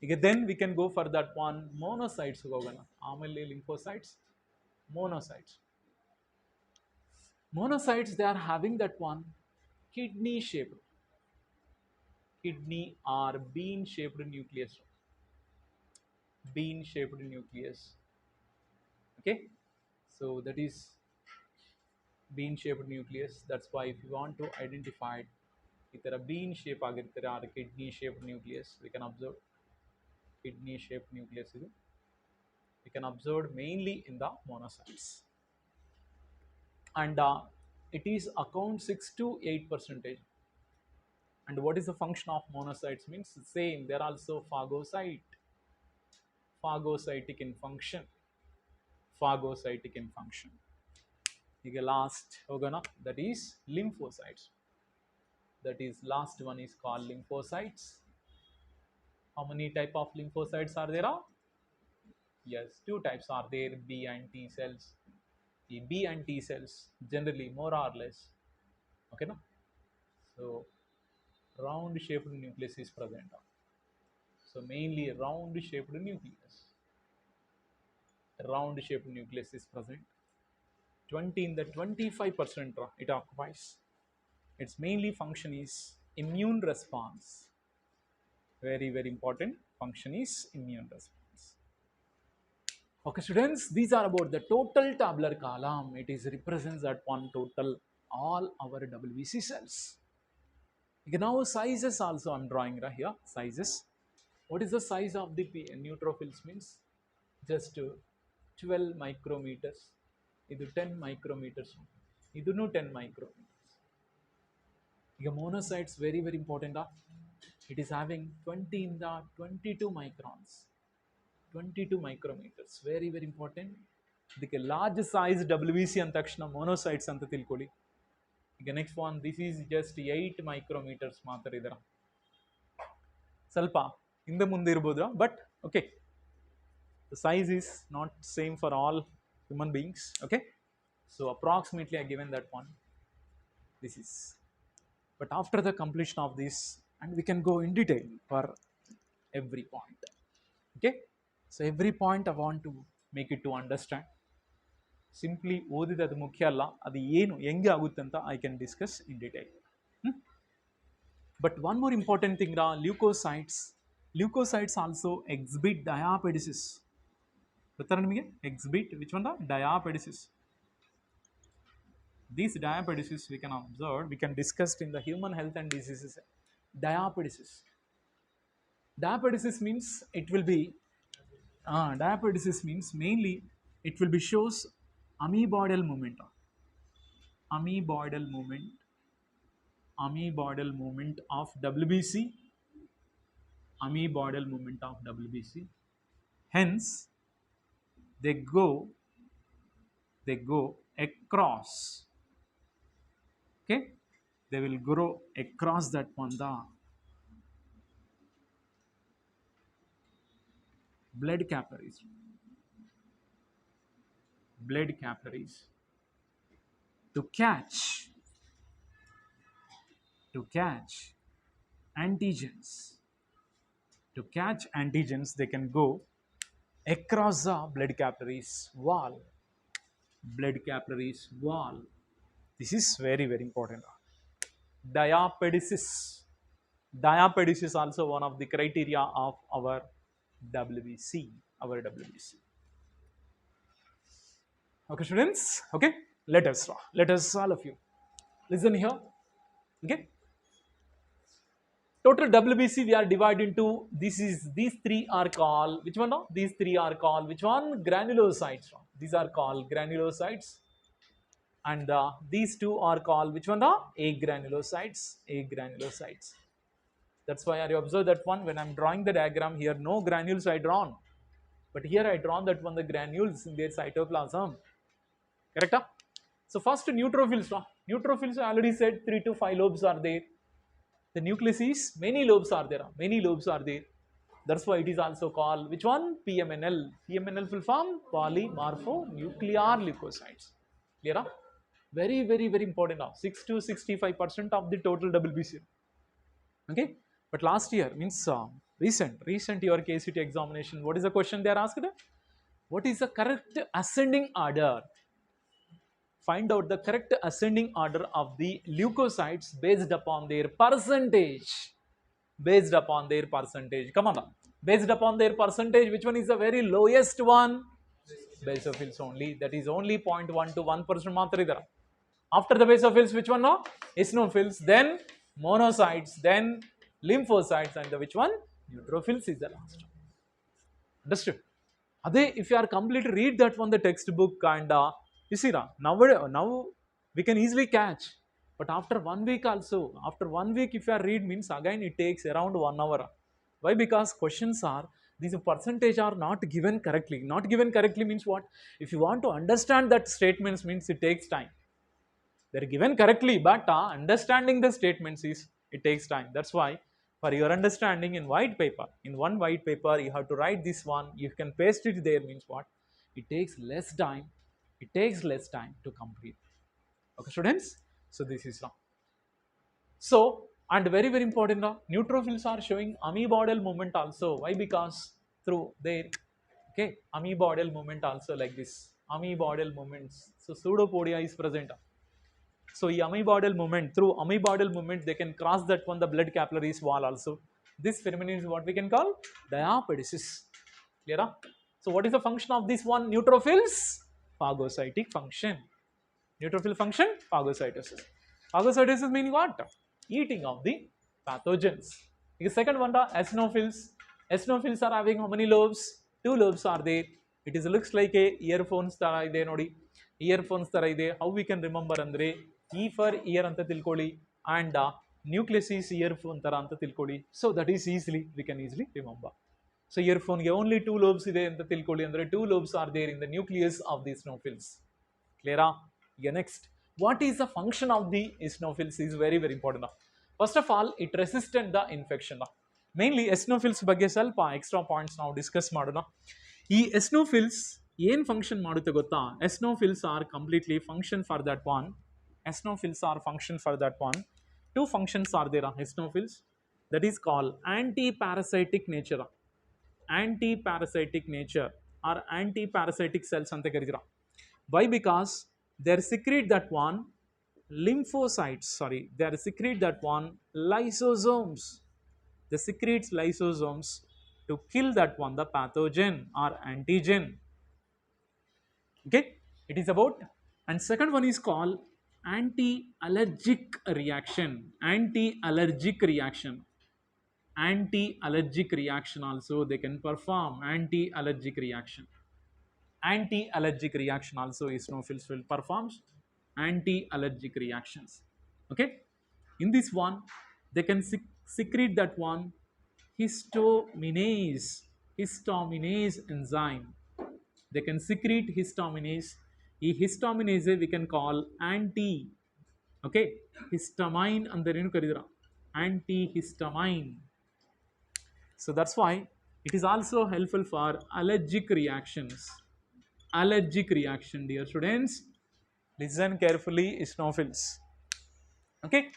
Okay, then we can go for that one, monocytes ಹೋಗೋಣ. ಆಮೇಲೆ lymphocytes, monocytes. Monocytes, they are having that one kidney shaped, kidney or bean shaped nucleus. Bean shaped nucleus. Okay, so that is bean shaped nucleus. That's why if you want to identify it, ಈ ಥರ bean shape ಆಗಿರ್ತಾರೆ or kidney shaped nucleus, we can observe kidney shaped nucleus ಇದು. We can observe mainly in the monocytes. And it is account 6 to 8%. And what is the function of monocytes? Means same, they are also phagocyte, phagocytic in function, phagocytic in function. ಈಗ last ಹೋಗೋಣ, that is lymphocytes. That is last one is called lymphocytes. How many type of lymphocytes are there? Yes, two types are there, B and T cells. The B and T cells generally more or less, okay no? So round shaped nucleus is present. So mainly round shaped nucleus. Round shaped nucleus is present. 20 in the 25% it occupies. Its mainly function is immune response. Very very important function is immune response. Okay students, these are about the total tabular column. It is represents that one total all our WBC cells. Okay, now sizes also I'm drawing right here. Sizes. What is the size of the neutrophils? Means just 12 micrometers. Idu 10 micrometers. Idunu 10 micrometers. ಈಗ monocytes very very important. It is having 20 in the 22 microns. 22 micrometers. Very very important. ಇದಕ್ಕೆ large size WBC ಅಂತ ತಕ್ಷಣ monocytes ಅಂತ ತಿಳ್ಕೊಳ್ಳಿ. ಈಗ next one, this is just 8 micrometers ಮಾತ್ರ ಇದರ. ಸ್ವಲ್ಪ ಹಿಂದೆ ಮುಂದೆ ಇರಬಹುದು, but okay, the size is not same for all human beings. Okay, so approximately I given that one. This is, but after the completion of this, and we can go in detail for every point. Okay, so every point I want to make it to understand. Simply ಓದಿದ ಅದು ಮುಖ್ಯ ಅಲ್ಲ, ಅದು ಏನು ಹೆಂಗೆ ಆಗುತ್ತೆ ಅಂತ I can discuss in detail. But one more important thing, leukocytes. Leukocytes also exhibit diapedicis. ಗೊತ್ತಾ ನಿಮಗೆ? Exhibit which one? Diapedicis. These diapedicis we can observe, we can discuss in the human health and diseases. Diapedicis. Diapedicis means it will be diapedicis means mainly it will be shows amoeboidal movement. Amoeboidal movement. Amoeboidal movement of WBC. Amoeboidal movement of WBC. Hence, they go across. Okay, they will grow across that one. blood capillaries, blood capillaries to catch to catch antigens. To catch antigens, they can go across the blood capillaries wall. Blood capillaries wall. This is very, very important. Diapedesis. Diapedesis is also one of the criteria of our WBC. Our WBC. Okay, students. Okay, let us all of you listen here. Okay. Total WBC we are divided into these three are called which one? No? These three are called which one? Granulocytes. These are called granulocytes, and these two are called which one? No? Agranulocytes. Agranulocytes. That's why I observe that one when I'm drawing the diagram here. No granules I drawn, but here I drawn that one the granules in their cytoplasm. Correct? So first neutrophils. Neutrophils I already said 3 to 5 lobes are there. The nucleus is many lobes are there. Many lobes are there. That's why it is also called which one? PMNL. PMNL full form polymorphonuclear leukocytes. Clear? Very, very, very important now. 6 to 65% of the total WBC. Okay. But last year means recent your KCT examination. What is the question they are asked? What is the correct ascending order? Find out the correct ascending order of the leukocytes based upon their percentage. Based upon their percentage. Come on now. Based upon their percentage, which one is the very lowest one? Basophils only. That is only 0.1 to 1% matra idara. After the basophils, which one now? Eosinophils, then monocytes, then lymphocytes, and the which one? Neutrophils is the last one. Understood? Ade, if you are completely read that one, the textbook, and you see now we can easily catch. But after 1 week also, after 1 week if you are read means again it takes around 1 hour. Why? Because questions are, these percentage are not given correctly. Not given correctly means what? If you want to understand that statements means it takes time. They are given correctly, but understanding the statements is, it takes time. That's why for your understanding in white paper, in one white paper you have to write this one, you can paste it there means what? It takes less time. It takes less time to complete. Okay, students? So this is wrong. So, and very, very important now, neutrophils are showing amoeboidal movement also. Why? Because through their, okay, amoeboidal movement also like this. Amoeboidal movements. So pseudopodia is present. So amoeboidal movement, through amoeboidal movement, they can cross that one, the blood capillaries wall also. This phenomenon is what we can call diapedesis. Clear? So what is the function of this one? Neutrophils? Phagocytic function. Neutrophil function? Phagocytosis. Phagocytosis meaning what? Eating of the pathogens. The second one, the eosinophils. Eosinophils are having how many lobes? 2 lobes are there. It is looks like a earphones tara ide nodi. Earphones tara ide. How we can remember andre? E for ear anta tilkoli, and nucleus is earphone tara anta tilkoli. So that is easily, we can easily remember. So earphone ge only 2 lobes ide anta tilkoli andre. 2 lobes are there in the nucleus of the eosinophils. Clear? Yeah, next. What is the function of the eosinophils is very, very important. First of all, it resisted the infection. Mainly eosinophils ಬಗ್ಗೆ ಸ್ವಲ್ಪ extra points ನಾವು discuss ಮಾಡೋಣ. ಈ eosinophils ಏನು function ಮಾಡುತ್ತೆ ಗೊತ್ತಾ? Eosinophils are completely function for that one. Eosinophils are function for that one. 2 functions are there eosinophils. That is called anti-parasitic nature. Anti-parasitic nature or anti-parasitic cells ಅಂತ ಕರೀತೀರಾ. Why? Because they secrete that one lymphocytes, they secrete that one lysosomes. They secrete lysosomes to kill that one, the pathogen or antigen. Okay, it is about, and second one is called anti-allergic reaction. Anti-allergic reaction. Anti-allergic reaction also they can perform anti-allergic reaction. Anti-allergic reaction also eosinophils will perform anti-allergic reactions. Okay, in this one they can secrete that one histaminase enzyme. They can secrete histaminase. Histaminase we can call anti, okay, histamine and then antihistamine. So that's why It is also helpful for allergic reactions. Allergic reaction, dear students. Listen carefully, eosinophils. Okay.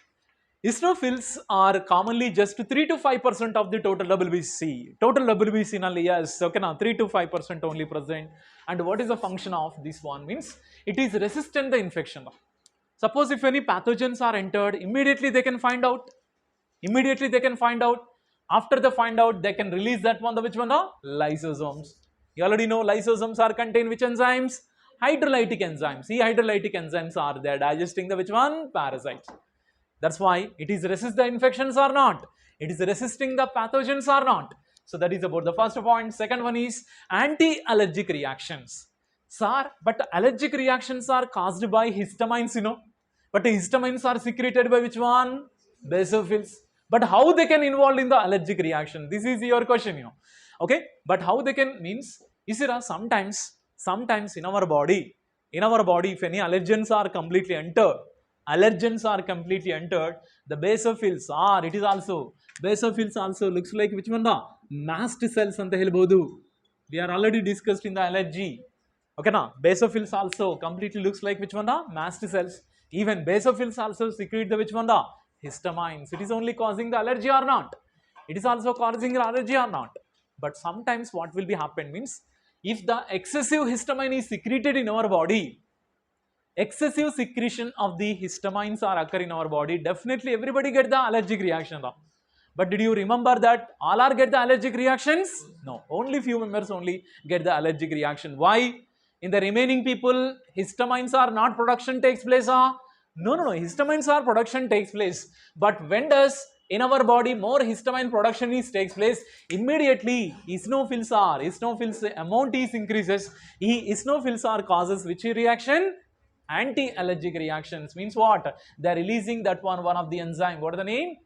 Eosinophils are commonly just 3 to 5% of the total WBC. Total WBC only, yes, okay now 3 to 5% only present. And what is the function of this one? Means it is resistant the infection. Suppose if any pathogens are entered, immediately they can find out. Immediately they can find out. After they find out, they can release that one, the which one? The lysosomes. You already know lysosomes are contain which enzymes? Hydrolytic enzymes. See, hydrolytic enzymes are there digesting the which one? Parasites. That's why it is resist the infections or not. It is resisting the pathogens or not. So that is about the first point. Second one is anti-allergic reactions. Sir, but allergic reactions are caused by histamines, you know. But histamines are secreted by which one? Basophils. But how they can involve in the allergic reaction? This is your question, you know. Okay, but how they can means, you see, sometimes in our body, if any allergens are completely entered, the basophils are, it is also, basophils also looks like which one? The mast cells anta helbodu. We are already discussed in the allergy. Okay, na basophils also completely looks like which one? The mast cells. Even basophils also secrete the which one? The histamines. It is only causing the allergy or not? It is also causing the allergy or not? But sometimes what will be happen means, if the excessive histamine is secreted in our body, excessive secretion of the histamines are occur in our body, definitely everybody get the allergic reaction. But did you remember that all are get the allergic reactions? No, only few members only get the allergic reaction. Why? In the remaining people, histamines are not production takes place. No, histamines are production takes place. But when does in our body more histamine production is takes place, immediately eosinophils amount is increases. Eosinophils are causes which reaction? Anti-allergic reactions. Means what? They are releasing that one of the enzyme. What is the name?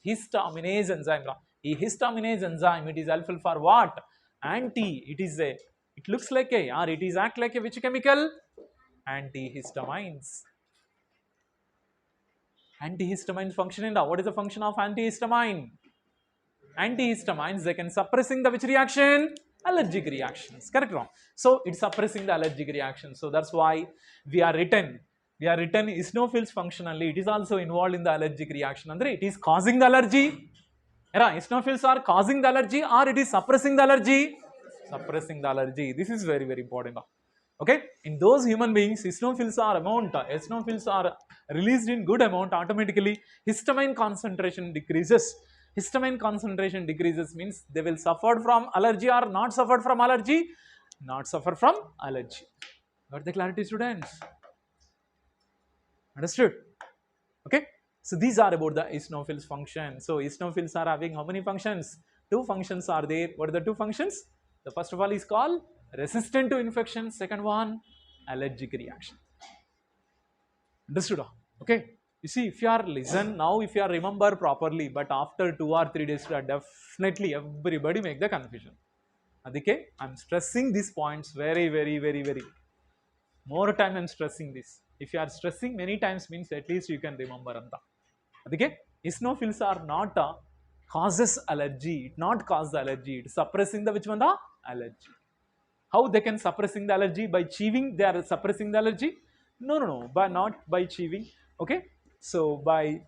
Histaminase enzyme. Histaminase enzyme, it is helpful for what? It looks like a, or it is act like a which chemical? Antihistamines. Antihistamines function in the, what is the function of antihistamine? Antihistamines, they can suppressing the which reaction? Allergic reactions. Correct, wrong? So it's suppressing the allergic reaction. So that's why we are written eosinophils functionally. It is also involved in the allergic reaction. Andre, it is causing the allergy. Eosinophils are causing the allergy or it is suppressing the allergy? Suppressing the allergy. This is very, very important. Okay, in those human beings, eosinophils are released in good amount, automatically histamine concentration decreases. Histamine concentration decreases means they will suffer from allergy or not suffer from allergy? Not suffer from allergy. Got the clarity, students? Understood? Okay, so these are about the eosinophils function. So eosinophils are having how many functions? Two functions are there. What are the two functions? The first of all is called resistant to infection. Second one, allergic reaction. Understood? Okay. You see, if you are listen now, if you are remember properly, but after 2 or 3 days, definitely everybody make the confusion. Adike, I'm stressing these points very, very, very, very. More time I'm stressing this. If you are stressing many times means at least you can remember anta. Adike, eosinophils are not causes allergy. It not cause the allergy. It is suppressing the which one? The allergy. How they can suppressing the allergy? By chewing they are suppressing the allergy? No, by not by chewing. Okay, so by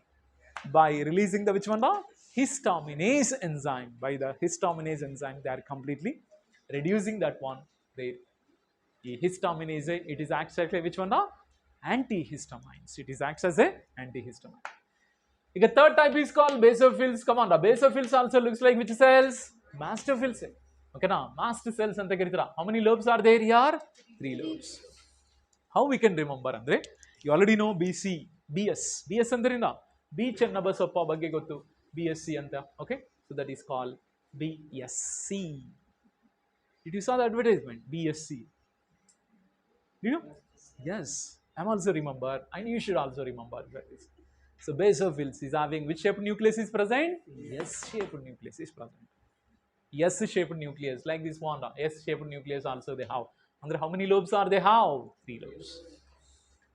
releasing the which one? The histaminase enzyme. By the histaminase enzyme they are completely reducing that one. The histaminase, it is acts like which one? The antihistamines. It is acts as a antihistamine. The third type is called basophils. Come on, the basophils also looks like which cells? Mastophil cell. Okay, now mast cells anta karitara. How many lobes are there here? 3 lobes. How we can remember andre? You already know BC, BS. BS andrinda B chennabasappa bagge gottu. BSc anta. Okay, so that is called BSc. Did you saw the advertisement? BSc. You know? Yes, I'm also remember, and you should also remember that. So basophils is having which shaped nucleus is present? S shaped nucleus is present. S shaped nucleus, like this one. S shaped nucleus also they have. Under how many lobes are they have? 3 lobes.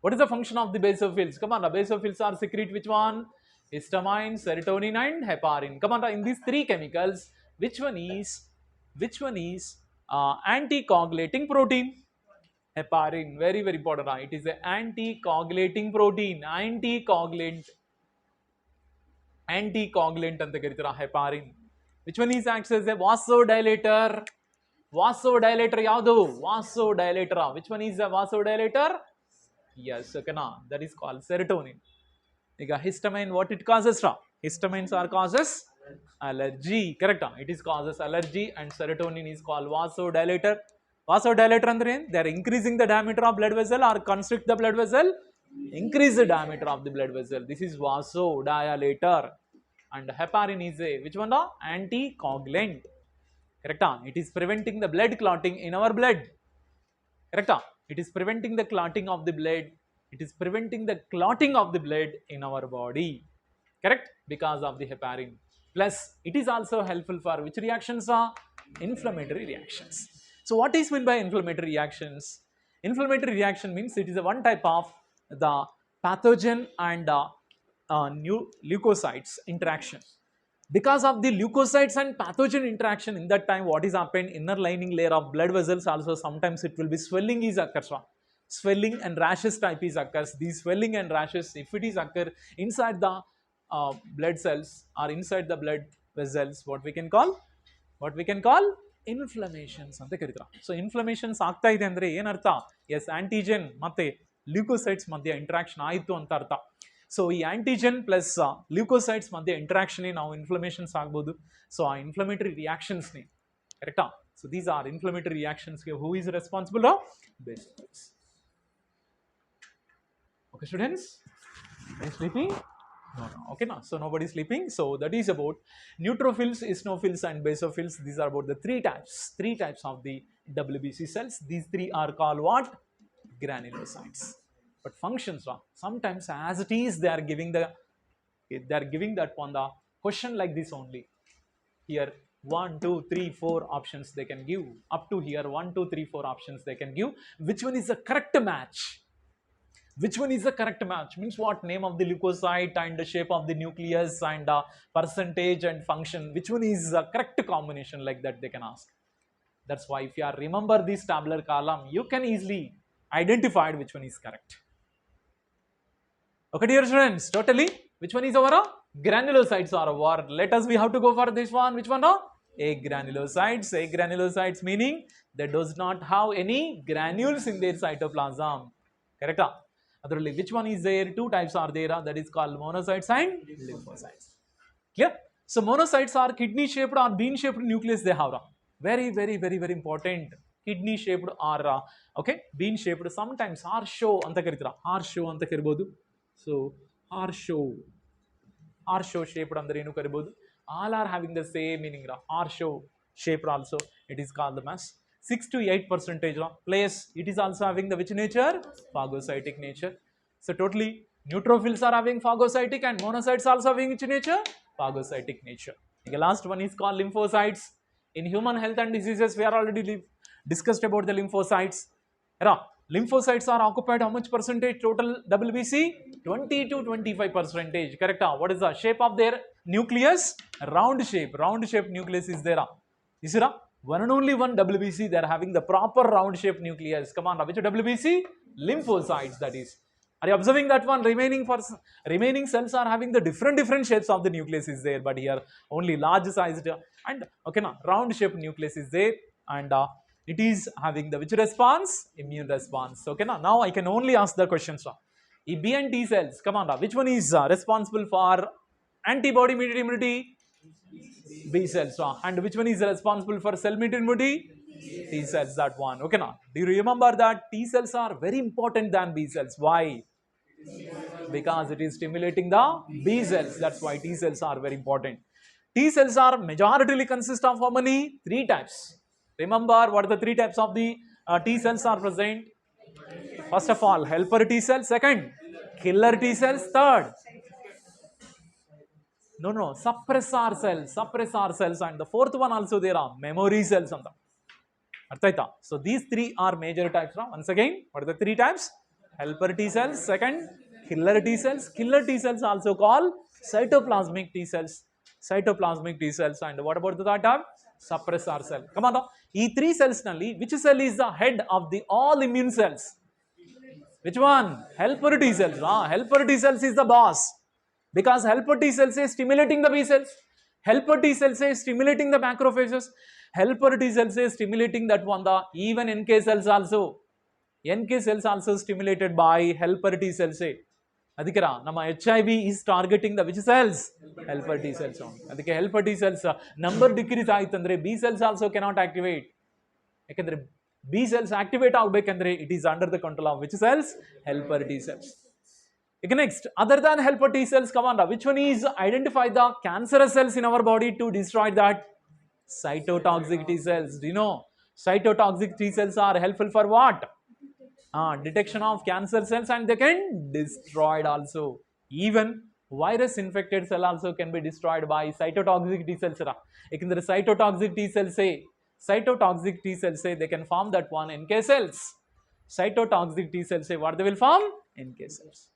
What is the function of the basophils? Come on, the basophils are secrete which one? Histamine, serotonin and heparin. Come on, in these 3 chemicals, which one is Which one is anticoagulating protein? Heparin, very very important. It is an anticoagulating protein. Anticoagulant anta karitara heparin. Which one is acts as a vasodilator? Vasodilator yaudu? Vasodilator. Which one is a vasodilator? Yes, okay, na, that is called serotonin. Histamine, what it causes? Histamines are causes allergy, correct? It is causes allergy, and serotonin is called vasodilator. Vasodilator andre they are increasing the diameter of blood vessel or constrict the blood vessel, increase the diameter of the blood vessel. This is vasodilator. And heparin is a which one? Anticoagulant, correct? It is preventing the blood clotting in our blood, correct? It is preventing the clotting of the blood. It is preventing the clotting of the blood in our body, correct? Because of the heparin. Plus it is also helpful for which reactions are inflammatory reactions. So what is meant by inflammatory reactions? Inflammatory reaction means it is a one type of the pathogen and new leukocytes interaction. Because of the leukocytes and pathogen interaction, in that time what is happened, inner lining layer of blood vessels also sometimes it will be swelling is occurs. Swelling and rashes type is occurs. These swelling and rashes, if it is occur inside the blood cells or inside the blood vessels, what we can call inflammations anta karitara. So inflammations ಆಗ್ತಾ ಇದೆ ಅಂದ್ರೆ ಏನರ್ಥ? Yes, antigen ಮತ್ತೆ leukocytes ಮಧ್ಯ interaction ಆಯಿತು ಅಂತ ಅರ್ಥ. So ಈ ಆಂಟಿಜನ್ ಪ್ಲಸ್ ಲ್ಯೂಕೋಸೈಟ್ಸ್ ಮಧ್ಯೆ ಇಂಟ್ರಾಕ್ಷನ್ ನಾವು ಇನ್ಫ್ಲಮೇಷನ್ಸ್ ಆಗ್ಬೋದು. ಸೊ ಆ ಇನ್ಫ್ಲಮೇಟರಿ ರಿಯಾಕ್ಷನ್ಸ್ ನೇ, ಕರೆಕ್ಟಾ? So these are inflammatory reactions ಗೆ who is responsible? Basophils. Okay students, are you sleeping? No. Okay, now so nobody is sleeping. So that is about neutrophils, eosinophils and basophils. These are about the three types of the WBC cells. These three are called what? Granulocytes. But functions, sometimes as it is they are giving that on the question like this only. Here 1 2 3 4 options they can give, up to here 1 2 3 4 options they can give. Which one is the correct match? Which one is the correct match means what? Name of the leukocyte and the shape of the nucleus and percentage and function. Which one is the correct combination, like that they can ask. That's why if you are remember this tabular column, you can easily identify which one is correct. Okay dear students, totally which one is our granulocytes are what? Let us, we have to go for this one. Which one? Agranulocytes. Agranulocytes meaning they does not have any granules in their cytoplasm, correct? Otherly which one is there? Two types are there, that is called monocytes and lymphocytes. Clear? So monocytes are kidney shaped or bean shaped nucleus they have. Very very important. Kidney shaped or okay bean shaped, sometimes harsho anta karitara, harsho anta karibodu. So harsho shaped andre enu karibodu. All are having the same meaning, harsho shaped also it is called the mass. 6 to 8% place it is also having the which nature? Phagocytic nature. So totally neutrophils are having phagocytic and monocytes also having which nature? Phagocytic nature. The last one is called lymphocytes. In human health and diseases we are already discussed about the lymphocytes. Lymphocytes are occupied how much percentage total WBC? 20 to 25%, correct? What is the shape of their nucleus? Round shape nucleus is there. You see, one and only one WBC they are having the proper round shaped nucleus. Come on, which WBC? Lymphocytes, that is. Are you observing that one? Remaining cells are having the different shapes of the nucleus is there, but here only large sized and okay now round shaped nucleus is there, and it is having the which response? Immune response. Okay now I can only ask the questions. B and T cells, come on, which one is responsible for antibody mediated immunity? B cells. And which one is responsible for cell mediated immunity? T cells, that one. Okay now, do you remember that T cells are very important than B cells? Why? Because it is stimulating the B cells. That's why T cells are very important. T cells are majority consist of how many? 3 types. Remember what are the 3 types of the T cells are present? First of all, helper T cells. Second, killer T cells. Third, suppressor cells, and the fourth one also there are memory cells. So these 3 are major types. Once again, what are the 3 types? Helper T cells. Second, killer T cells. Killer T cells also called cytoplasmic T cells. cytoplasmic T cells, and what about the third type? Suppressor cell. Come on now. E 3 cells nalli, which cell is the head of the all immune cells? Which one? Helper T cells. Helper T cells is the boss, because helper T cells is stimulating the B cells. Helper T cells is stimulating the macrophages. Helper T cells is stimulating that one, the even NK cells also. NK cells also stimulated by helper T cells. Adikara, nama HIV is targeting the which cells? Helper T cells only. Adike helper T cells number decrease aaytandre B cells also cannot activate. Yakandre B cells activate aagbekanದ್ರೆ it is under the control of which cells? Helper T cells. Okay, next, other than helper T cells, come on, which one is identify the cancerous cells in our body to destroy that? Cytotoxic T cells. Do you know cytotoxic T cells are helpful for what? Detection of cancer cells, and they can destroy it also. Even virus infected cell also can be destroyed by cytotoxic T cells. Ekandre cytotoxic T cells say they can form that one NK cells. Cytotoxic T cells say what they will form? NK cells.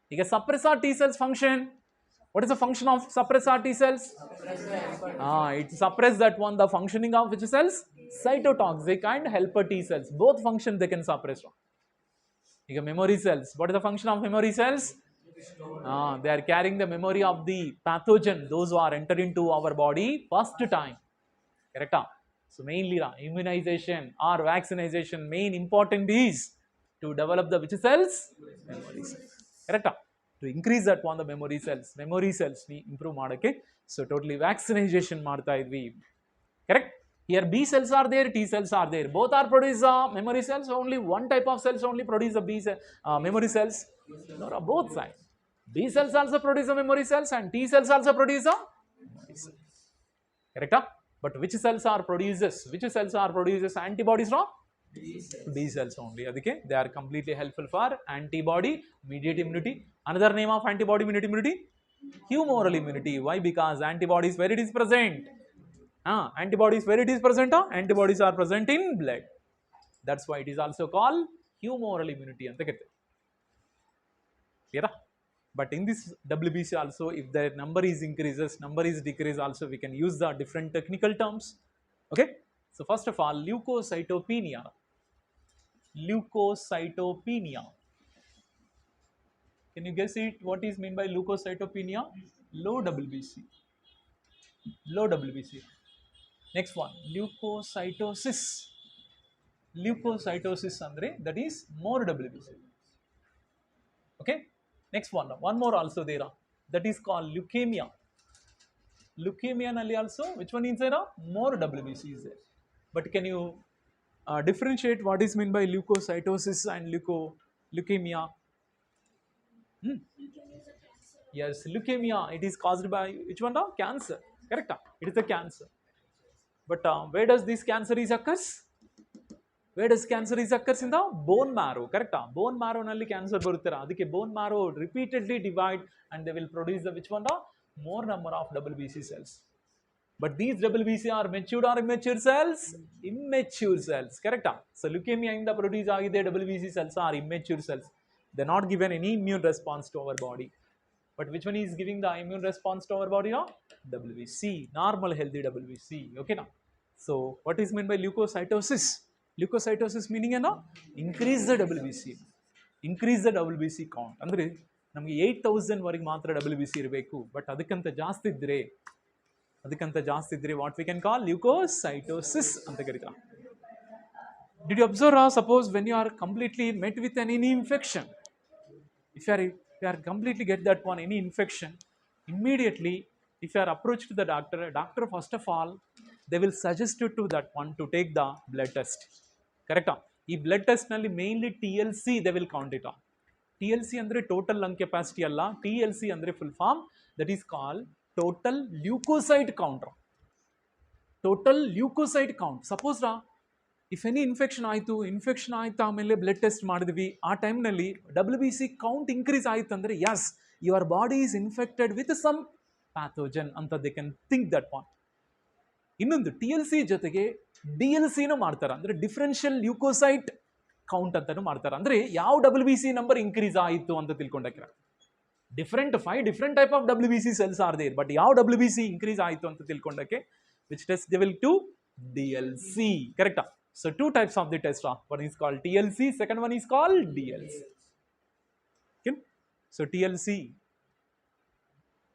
Because suppressor T cells function. What is the function of suppressor T cells? It suppress that one, the functioning of which cells? Cytotoxic and helper T cells. Both function they can suppress. Memory cells. What is the function of memory cells? They are carrying the memory of the pathogen, those who are enter into our body first time. Correct? So mainly immunization or vaccination, main important is to develop the which cells? Memory cells. Correct? To increase that one, the memory cells ni improve madake. So totally vaccination ಮಾಡ್ತಾ ಇದ್ವಿ. Correct? Here B cells are there, T cells are there. Both are produce memory cells. Only one type of cells only produce the B cell, memory cells. No, both sides. B cells also produce the memory cells, and T cells also produce the memory cells. Correct? But which cells are produces? Which cells are produces antibodies? No? B cells only. Adike they are completely helpful for antibody mediated immunity. Another name of antibody mediated immunity? Humoral immunity. Why? Because antibodies where it is present? Antibodies where it is present? Antibodies are present in blood. That's why it is also called humoral immunity. Yeah. But in this WBC also, if the number is increases, number is decrease also, we can use the different technical terms. Okay. So first of all, leukocytopenia. Leukocytopenia. Can you guess it? What is meant by leukocytopenia? Low WBC. Low WBC. Next one, leukocytosis. Leukocytosis andre, that is more WBC. Okay. Next one more also there. That is called leukemia. Leukemia nalli also, which one is there? More WBC is there. But can you differentiate what is meant by leukocytosis and leukemia? Yes, leukemia, it is caused by which one? Cancer. Correct? It is a cancer. But where does this cancer is occurs? Where does cancer is occurs? In the bone marrow. Correct? Bone marrow nalli cancer baruttara. Adike bone marrow repeatedly divide and they will produce the which one? More number of WBC cells. But these WBC are matured or immature cells? Immature cells. Correct? So leukemia in the produce agide WBC cells are immature cells. They are not given any immune response to our body. But which one is giving the immune response to our body now? WBC, normal healthy WBC. Okay now. So what is meant by leukocytosis? Leukocytosis meaning increase the WBC. Increase the WBC count. Andre ನಮಗೆ 8000 ವರೆಗೆ ಮಾತ್ರ WBC ಇರಬೇಕು. But ಅದಕ್ಕಿಂತ ಜಾಸ್ತಿ ಇದ್ರೆ what we can call leukocytosis ಅಂತ ಕರೀತಾರೆ. Did you observe, suppose when you are completely met with any infection, if you are completely get that one, any infection, immediately if you are approached to the doctor first of all, they will suggest you to that one to take the blood test. Correct? Ee blood test nalli mainly TLC they will count it on. TLC andre total lung capacity alla, TLC andre full form, that is called total leukocyte count. Total leukocyte count. Suppose if any infection ಆಯ್ತು ಆಮೇಲೆ blood test ಮಾಡಿದ್ವಿ, ಆ ಟೈಮ್ನಲ್ಲಿ WBC count increase ಆಯ್ತು ಅಂದರೆ yes your body is infected with some pathogen ಅಂತ they can think that one. ಇನ್ನೊಂದು TLC ಜೊತೆಗೆ DLCನೂ ಮಾಡ್ತಾರೆ, ಅಂದರೆ ಡಿಫರೆನ್ಷಿಯಲ್ ಲ್ಯೂಕೋಸೈಟ್ ಕೌಂಟ್ ಅಂತಾನು ಮಾಡ್ತಾರೆ. ಅಂದರೆ ಯಾವ WBC ನಂಬರ್ ಇನ್ಕ್ರೀಸ್ ಆಯಿತು ಅಂತ ತಿಳ್ಕೊಂಡಾಕಿರ. 5 different type of WBC cells are there, but ಯಾವ WBC increase ಆಯಿತು ಅಂತ ತಿಳ್ಕೊಂಡಕ್ಕೆ which test they will do? DLC, correct? So two types of the test, one is called TLC, second one is called DLC. Okay? So TLC